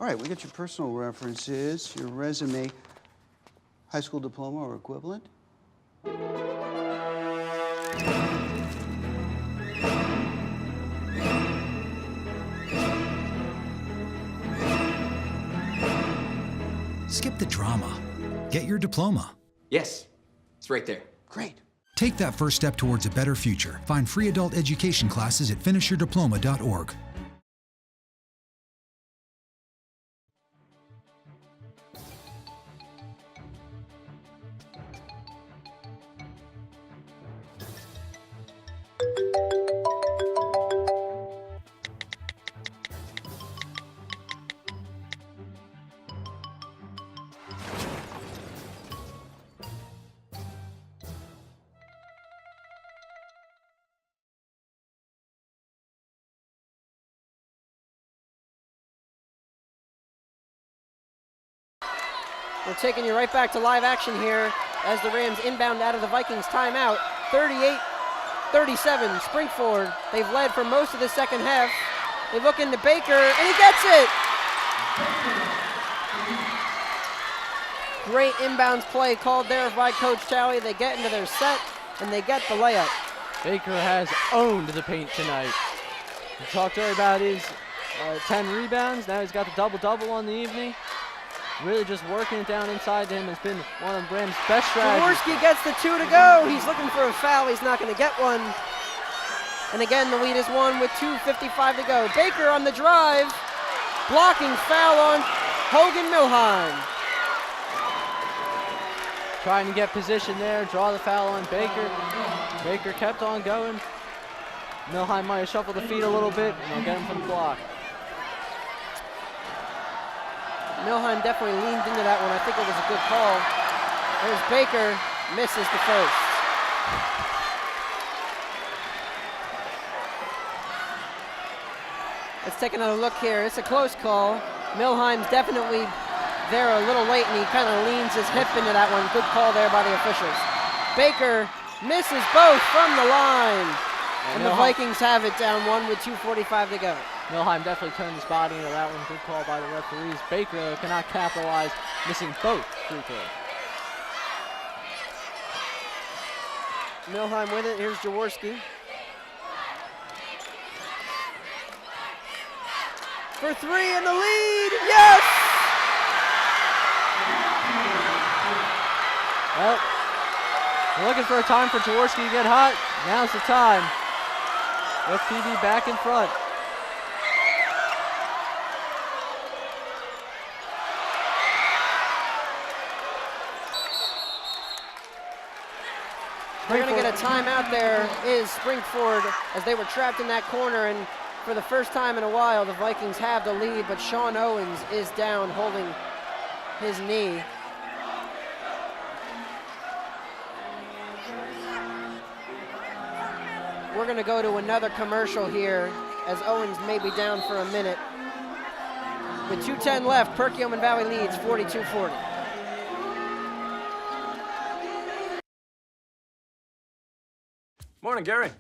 All right, we got your personal references, your resume, high school diploma or equivalent. Skip the drama. Get your diploma. Yes, it's right there. Great. Take that first step towards a better future. Find free adult education classes at finishyourdiploma.org. We're taking you right back to live action here as the Rams inbound out of the Vikings timeout. 38-37, Spring-Ford. They've led for most of the second half. They look into Baker, and he gets it! Great inbounds play called there by Coach Talley. They get into their set, and they get the layup. Baker has owned the paint tonight. We talked earlier about his 10 rebounds. Now he's got the double-double on the evening. Really just working it down inside to him has been one of Rams' best strategies. Jaworski gets the 2 to go. He's looking for a foul. He's not going to get one. And again, the lead is 1 with 2:55 to go. Baker on the drive. Blocking foul on Hogan Milheim. Trying to get position there, draw the foul on Baker. Baker kept on going. Milheim might have shuffled the feet a little bit, and they'll get him from the block. Milheim definitely leaned into that one. I think it was a good call. There's Baker, misses the first. Let's take another look here. It's a close call. Milheim's definitely there a little late, and he kind of leans his hip into that one. Good call there by the officials. Baker misses both from the line. And the Vikings have it down 1 with 2:45 to go. Milheim definitely turned his body into that one. Good call by the referees. Baker cannot capitalize, missing both free throws. Milheim with it. Here's Jaworski. For 3 in the lead. Yes! Well, we're looking for a time for Jaworski to get hot. Now's the time. FPV back in front. They're going to get a timeout there, is Spring-Ford, as they were trapped in that corner, and for the first time in a while, the Vikings have the lead, but Sean Owens is down holding his knee. We're going to go to another commercial here, as Owens may be down for a minute. With 2:10 left, Perkiomen Valley leads 42-40. Morning, Gary.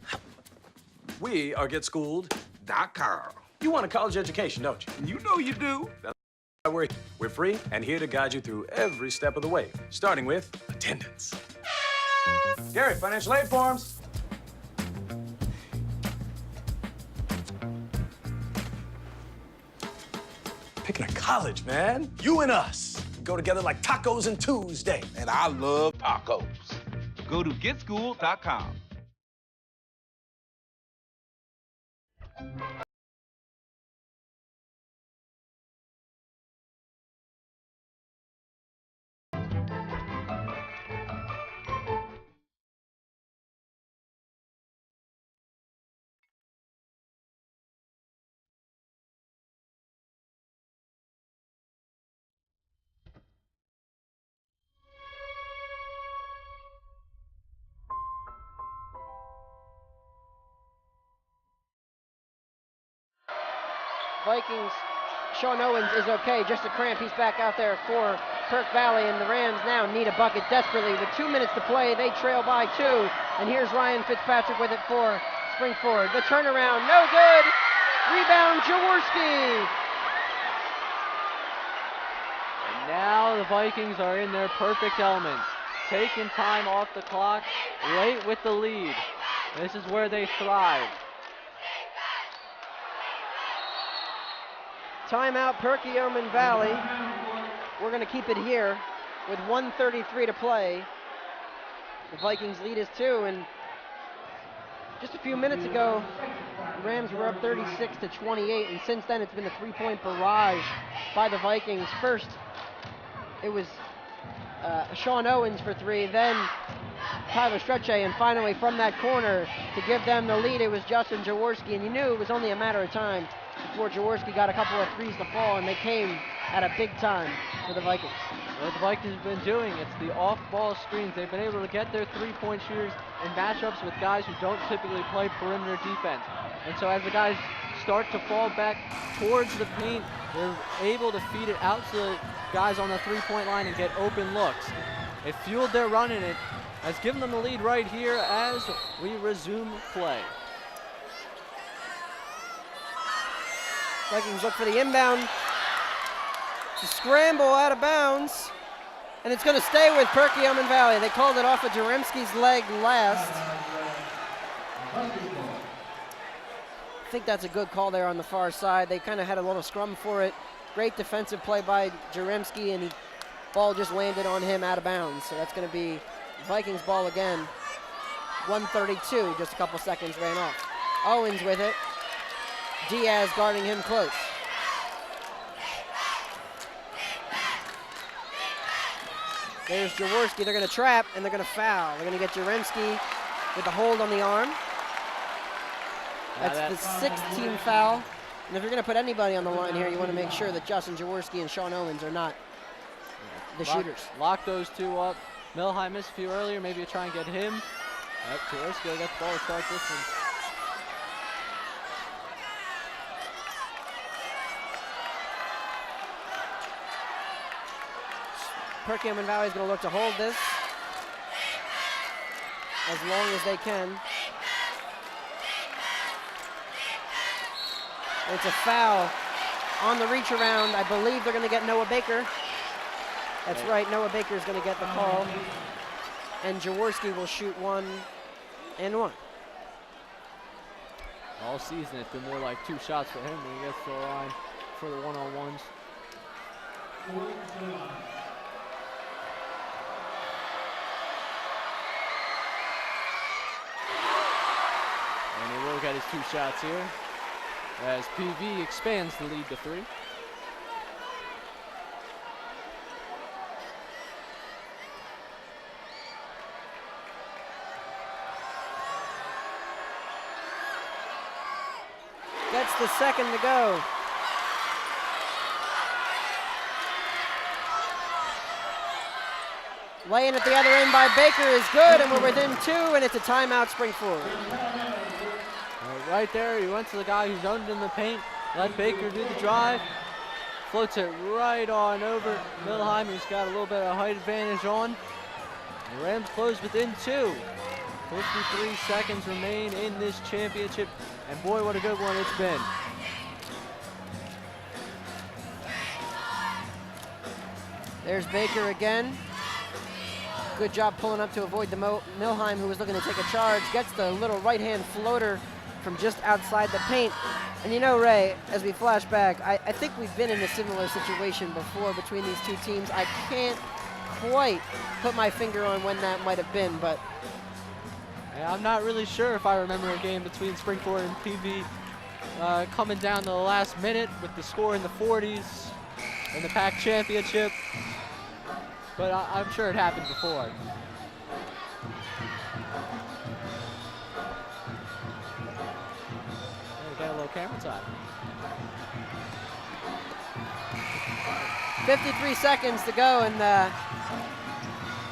We are GetSchooled.com. You want a college education, don't you? You know you do. That's why we're free and here to guide you through every step of the way, starting with attendance. Gary, financial aid forms. Picking a college, man. You and us. Go together like tacos and Tuesday. And I love tacos. Go to GetSchooled.com. Vikings, Sean Owens is okay, just a cramp. He's back out there for Perk Valley, and the Rams now need a bucket desperately. With 2 minutes to play, they trail by 2. And here's Ryan Fitzpatrick with it for Spring-Ford. The turnaround, no good. Rebound, Jaworski. Vikings are in their perfect element, taking time off the clock, late with the lead. This is where they thrive. Timeout, Perkiomen Valley. We're going to keep it here with 1:33 to play. The Vikings lead is 2, and just a few minutes ago, the Rams were up 36-28, and since then it's been a 3-point barrage by the Vikings. First, it was Sean Owens for 3, then Tyler Stretche, and finally from that corner to give them the lead, it was Justin Jaworski, and you knew it was only a matter of time before Jaworski got a couple of threes to fall, and they came at a big time for the Vikings. What the Vikings have been doing, it's the off-ball screens. They've been able to get their three-point shooters in matchups with guys who don't typically play perimeter defense. And so as the guys start to fall back towards the paint, they're able to feed it out to the guys on the three-point line and get open looks. It fueled their run, and it has given them the lead right here as we resume play. Vikings look for the inbound. It's a scramble out of bounds, and it's going to stay with Perkiomen Valley. They called it off of Jaremski's leg last. I think that's a good call there on the far side. They kind of had a little scrum for it. Great defensive play by Jaremski, and the ball just landed on him out of bounds. So that's going to be Vikings ball again. 1:32, just a couple seconds ran off. Owens with it. Diaz guarding him close. There's Jaworski. They're going to trap, and they're going to foul. They're going to get Jaremski with the hold on the arm. That's the 6th team foul. And if you're going to put anybody on the line here, you want to make sure that Justin Jaworski and Sean Owens are not the shooters. Lock those two up. Milheim missed a few earlier. Maybe you try and get him. Yep, Jaworski will get the ball to start this one. Perkiomen Valley is going to look to hold this as long as they can. It's a foul on the reach around. I believe they're going to get Noah Baker. That's right, Noah Baker is going to get the call. And Jaworski will shoot 1 and 1. All season it's been more like 2 shots for him when he gets to the line for the one-on-ones. And he will get his 2 shots here as PV expands the lead to 3. Gets the second to go. Laying at the other end by Baker is good, and we're within 2, and it's a timeout, Spring-Ford. Right there, he went to the guy who's owned in the paint, let Baker do the drive, floats it right on over Milheim, who's got a little bit of height advantage on. The Rams close within 2. 53 seconds remain in this championship, and boy, what a good one it's been. There's Baker again. Good job pulling up to avoid the Milheim, who was looking to take a charge. Gets the little right-hand floater from just outside the paint. And you know, Ray, as we flash back, I think we've been in a similar situation before between these two teams. I can't quite put my finger on when that might have been, but I'm not really sure if I remember a game between Spring-Ford and PV coming down to the last minute with the score in the 40s in the PAC championship, but I'm sure it happened before. Got a little camera time. 53 seconds to go, and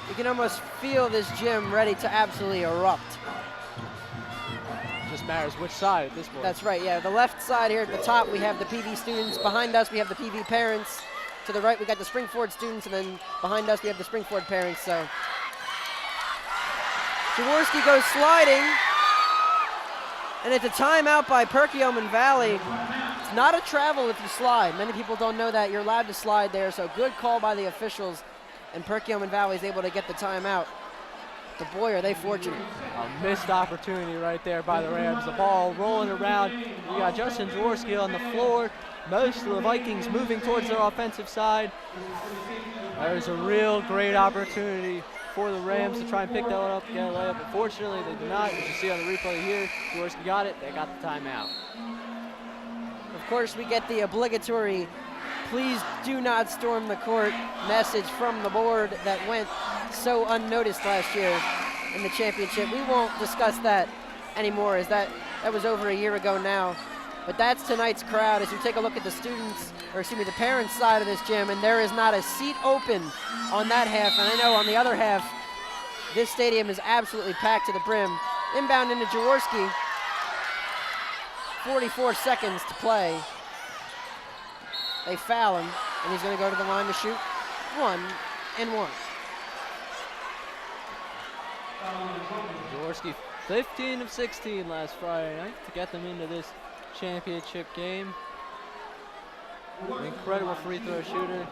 you can almost feel this gym ready to absolutely erupt. Just matters which side at this point. That's right, yeah. The left side here at the top, we have the PV students. Behind us, we have the PV parents. To the right, we got the Spring-Ford students, and then behind us, we have the Spring-Ford parents. So Jaworski goes sliding, and it's a timeout by Perkiomen Valley. It's not a travel if you slide. Many people don't know that. You're allowed to slide there, so good call by the officials, and Perkiomen Valley is able to get the timeout. But boy, are they fortunate. A missed opportunity right there by the Rams. The ball rolling around. We got Justin Jaworski on the floor. Most of the Vikings moving towards their offensive side. There's a real great opportunity for the Rams to try and pick that one up and get a layup. Unfortunately, they do not. As you see on the replay here, Jaworski got it. They got the timeout. Of course, we get the obligatory "please do not storm the court" message from the board that went so unnoticed last year in the championship. We won't discuss that anymore, as that was over a year ago now. But that's tonight's crowd. As you take a look at the students, or excuse me, the parents' side of this gym, and there is not a seat open on that half. And I know on the other half, this stadium is absolutely packed to the brim. Inbound into Jaworski. 44 seconds to play. They foul him, and he's going to go to the line to shoot. 1 and 1. Jaworski, 15 of 16 last Friday night to get them into this championship game. An incredible free throw shooter.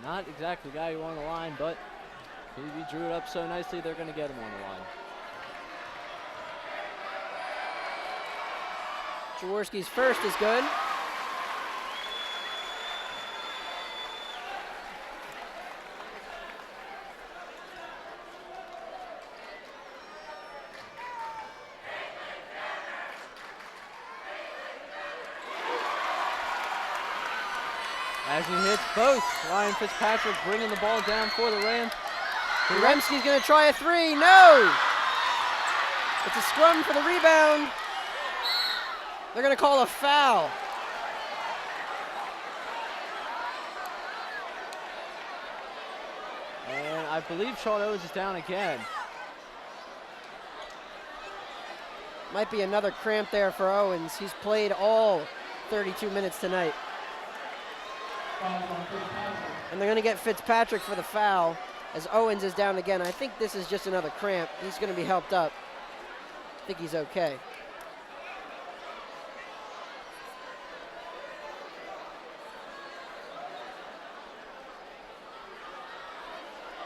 Not exactly the guy you want on the line, but PV drew it up so nicely, they're going to get him on the line. Jaworski's first is good. As he hits both, Ryan Fitzpatrick bringing the ball down for the Rams. Remski's going to try a three. No! It's a scrum for the rebound. They're going to call a foul. And I believe Sean Owens is down again. Might be another cramp there for Owens. He's played all 32 minutes tonight. And they're going to get Fitzpatrick for the foul as Owens is down again. I think this is just another cramp. He's going to be helped up. I think he's okay.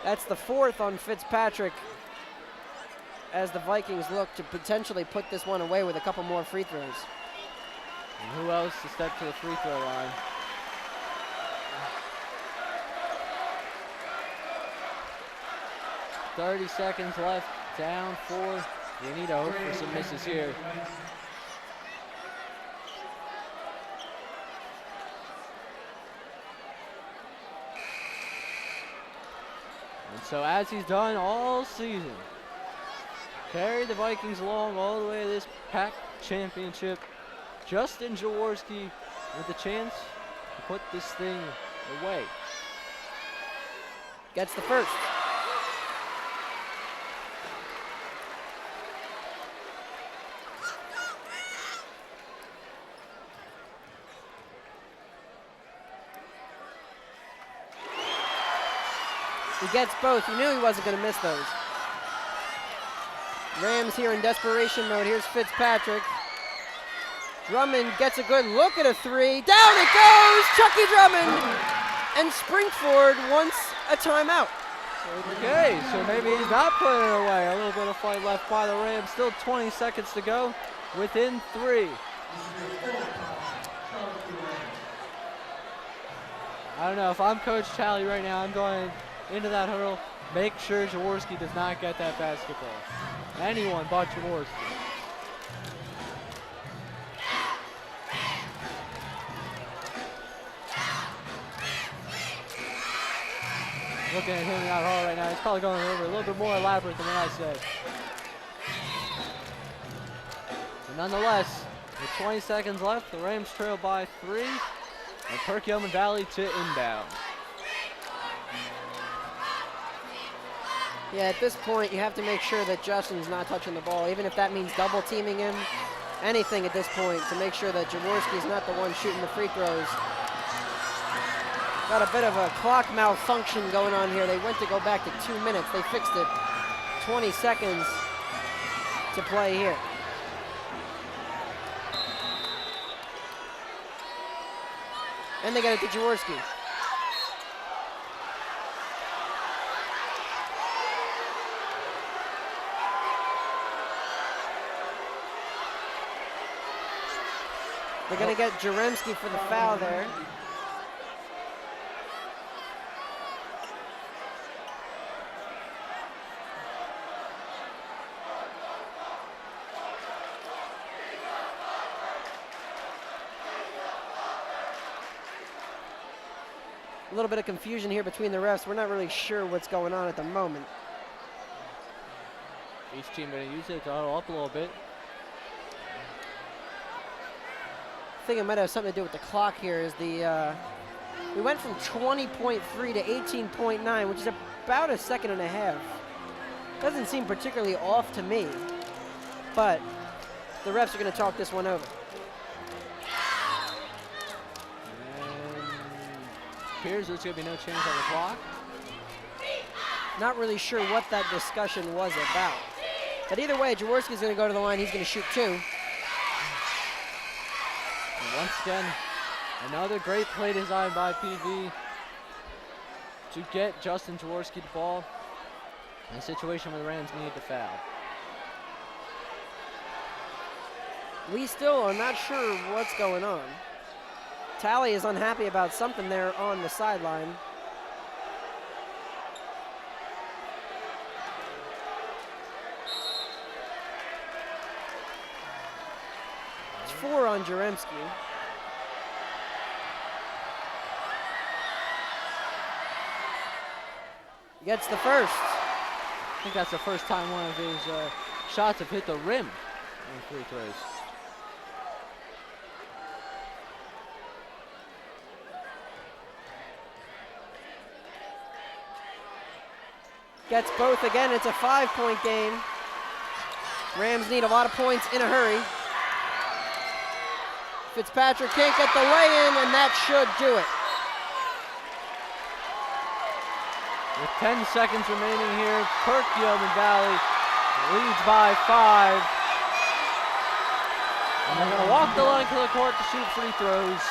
That's the fourth on Fitzpatrick as the Vikings look to potentially put this one away with a couple more free throws. And who else to step to the free throw line? .30 seconds left, down 4. We need to hope for some misses here. And so as he's done all season, carried the Vikings along all the way to this PAC championship, Justin Jaworski with the chance to put this thing away. Gets the first. He gets both. He knew he wasn't going to miss those. Rams here in desperation mode. Here's Fitzpatrick. Drummond gets a good look at a three. Down it goes! Chucky Drummond! And Spring-Ford wants a timeout. Okay, so maybe he's not putting it away. A little bit of fight left by the Rams. Still 20 seconds to go. Within 3. I don't know. If I'm Coach Talley right now, I'm going into that hurdle. Make sure Jaworski does not get that basketball. Anyone but Jaworski. Looking at him out hard right now. He's probably going over a little bit more elaborate than what I said. But nonetheless, with 20 seconds left, the Rams trail by 3. And Perkiomen Valley to inbound. Yeah, at this point, you have to make sure that Justin's not touching the ball, even if that means double teaming him. Anything at this point to make sure that Jaworski's not the one shooting the free throws. Got a bit of a clock malfunction going on here. They went to go back to 2 minutes. They fixed it. 20 seconds to play here. And they get it to Jaworski. They're going to get Jaremski for the foul there. A little bit of confusion here between the refs. We're not really sure what's going on at the moment. Each team going to use it to huddle up a little bit. I think it might have something to do with the clock here. Is the we went from 20.3 to 18.9, which is about a second and a half. Doesn't seem particularly off to me, but the refs are going to talk this one over. Appears there's going to be no change on the clock. Not really sure what that discussion was about. But either way, Jaworski's going to go to the line. He's going to shoot 2. And once again, another great play design by PV to get Justin Jaworski the ball in a situation where the Rams need the foul. We still are not sure what's going on. Tally is unhappy about something there on the sideline. It's 4 on Jaremski. Gets the first. I think that's the first time one of his shots have hit the rim on free throws. Gets both again. It's a 5-point game. Rams need a lot of points in a hurry. Fitzpatrick can't get the lay-in, and that should do it. With 10 seconds remaining here, Perkiomen Valley leads by 5. And they're going to walk the length of the court to shoot free throws.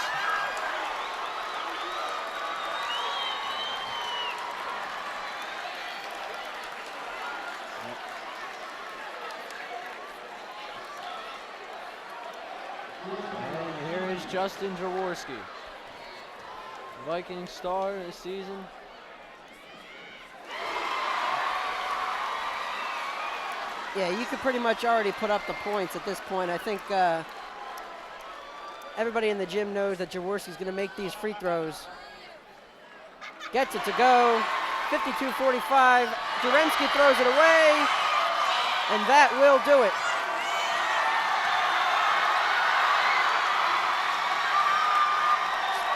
And here is Justin Jaworski, Viking star this season. Yeah, you could pretty much already put up the points at this point. I think everybody in the gym knows that Jaworski's going to make these free throws. Gets it to go. 52-45. Jaremski throws it away, and that will do it.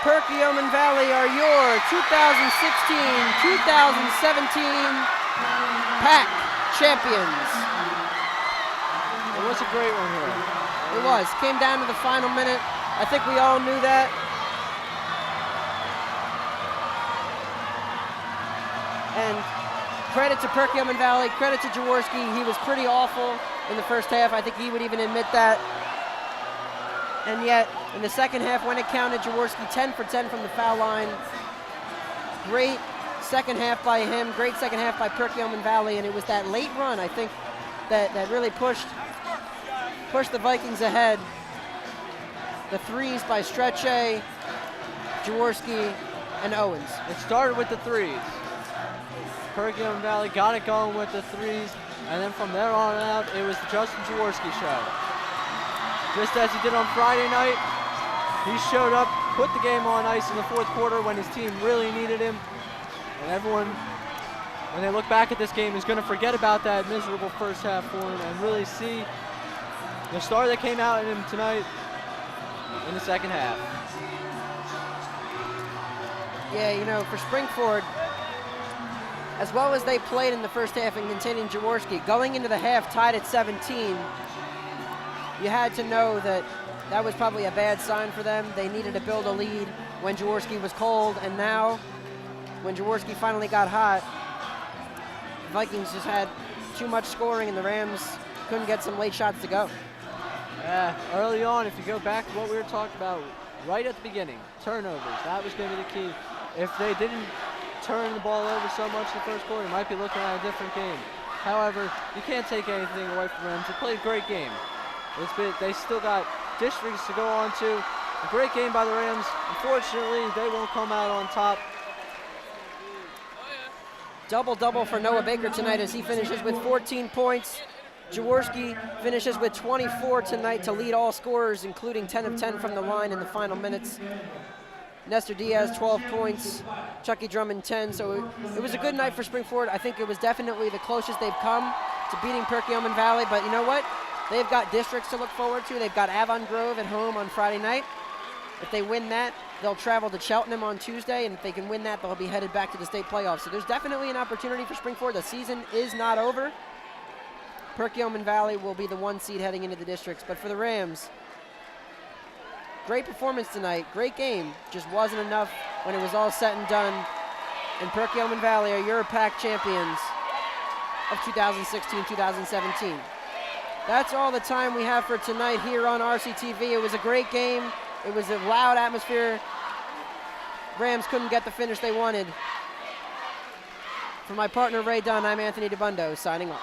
Perkiomen Valley are your 2016-2017 PAC champions. It was a great one here. It was. Came down to the final minute. I think we all knew that. And credit to Perkiomen Valley, credit to Jaworski. He was pretty awful in the first half. I think he would even admit that. And yet, in the second half, when it counted, Jaworski 10 for 10 from the foul line. Great second half by him, great second half by Perkiomen Valley, and it was that late run, I think, that really pushed the Vikings ahead. The threes by Stretche, Jaworski, and Owens. It started with the threes. Perkiomen Valley got it going with the threes, and then from there on out, it was the Justin Jaworski show. Just as he did on Friday night, he showed up, put the game on ice in the fourth quarter when his team really needed him. And everyone, when they look back at this game, is going to forget about that miserable first half for him and really see the star that came out in him tonight in the second half. Yeah, you know, for Spring-Ford, as well as they played in the first half and containing Jaworski, going into the half tied at 17, you had to know that that was probably a bad sign for them. They needed to build a lead when Jaworski was cold, and now, when Jaworski finally got hot, the Vikings just had too much scoring, and the Rams couldn't get some late shots to go. Yeah, early on, if you go back to what we were talking about, right at the beginning. Turnovers, that was going to be the key. If they didn't turn the ball over so much in the first quarter, you might be looking at a different game. However, you can't take anything away from them. They played a great game. They still got districts to go on to. A great game by the Rams. Unfortunately, they won't come out on top. Double-double for Noah Baker tonight as he finishes with 14 points. Jaworski finishes with 24 tonight to lead all scorers, including 10 of 10 from the line in the final minutes. Nestor Diaz, 12 points. Chucky Drummond, 10. So it was a good night for Spring-Ford. I think it was definitely the closest they've come to beating Perkiomen Valley. But you know what? They've got districts to look forward to. They've got Avon Grove at home on Friday night. If they win that, they'll travel to Cheltenham on Tuesday, and if they can win that, they'll be headed back to the state playoffs. So there's definitely an opportunity for Spring-Ford. The season is not over. Perkiomen Valley will be the 1 seed heading into the districts. But for the Rams, great performance tonight, great game. Just wasn't enough when it was all said and done. And Perkiomen Valley are your PAC champions of 2016-2017. That's all the time we have for tonight here on RCTV. It was a great game. It was a loud atmosphere. Rams couldn't get the finish they wanted. For my partner Ray Dunn, I'm Anthony Dabbundo, signing off.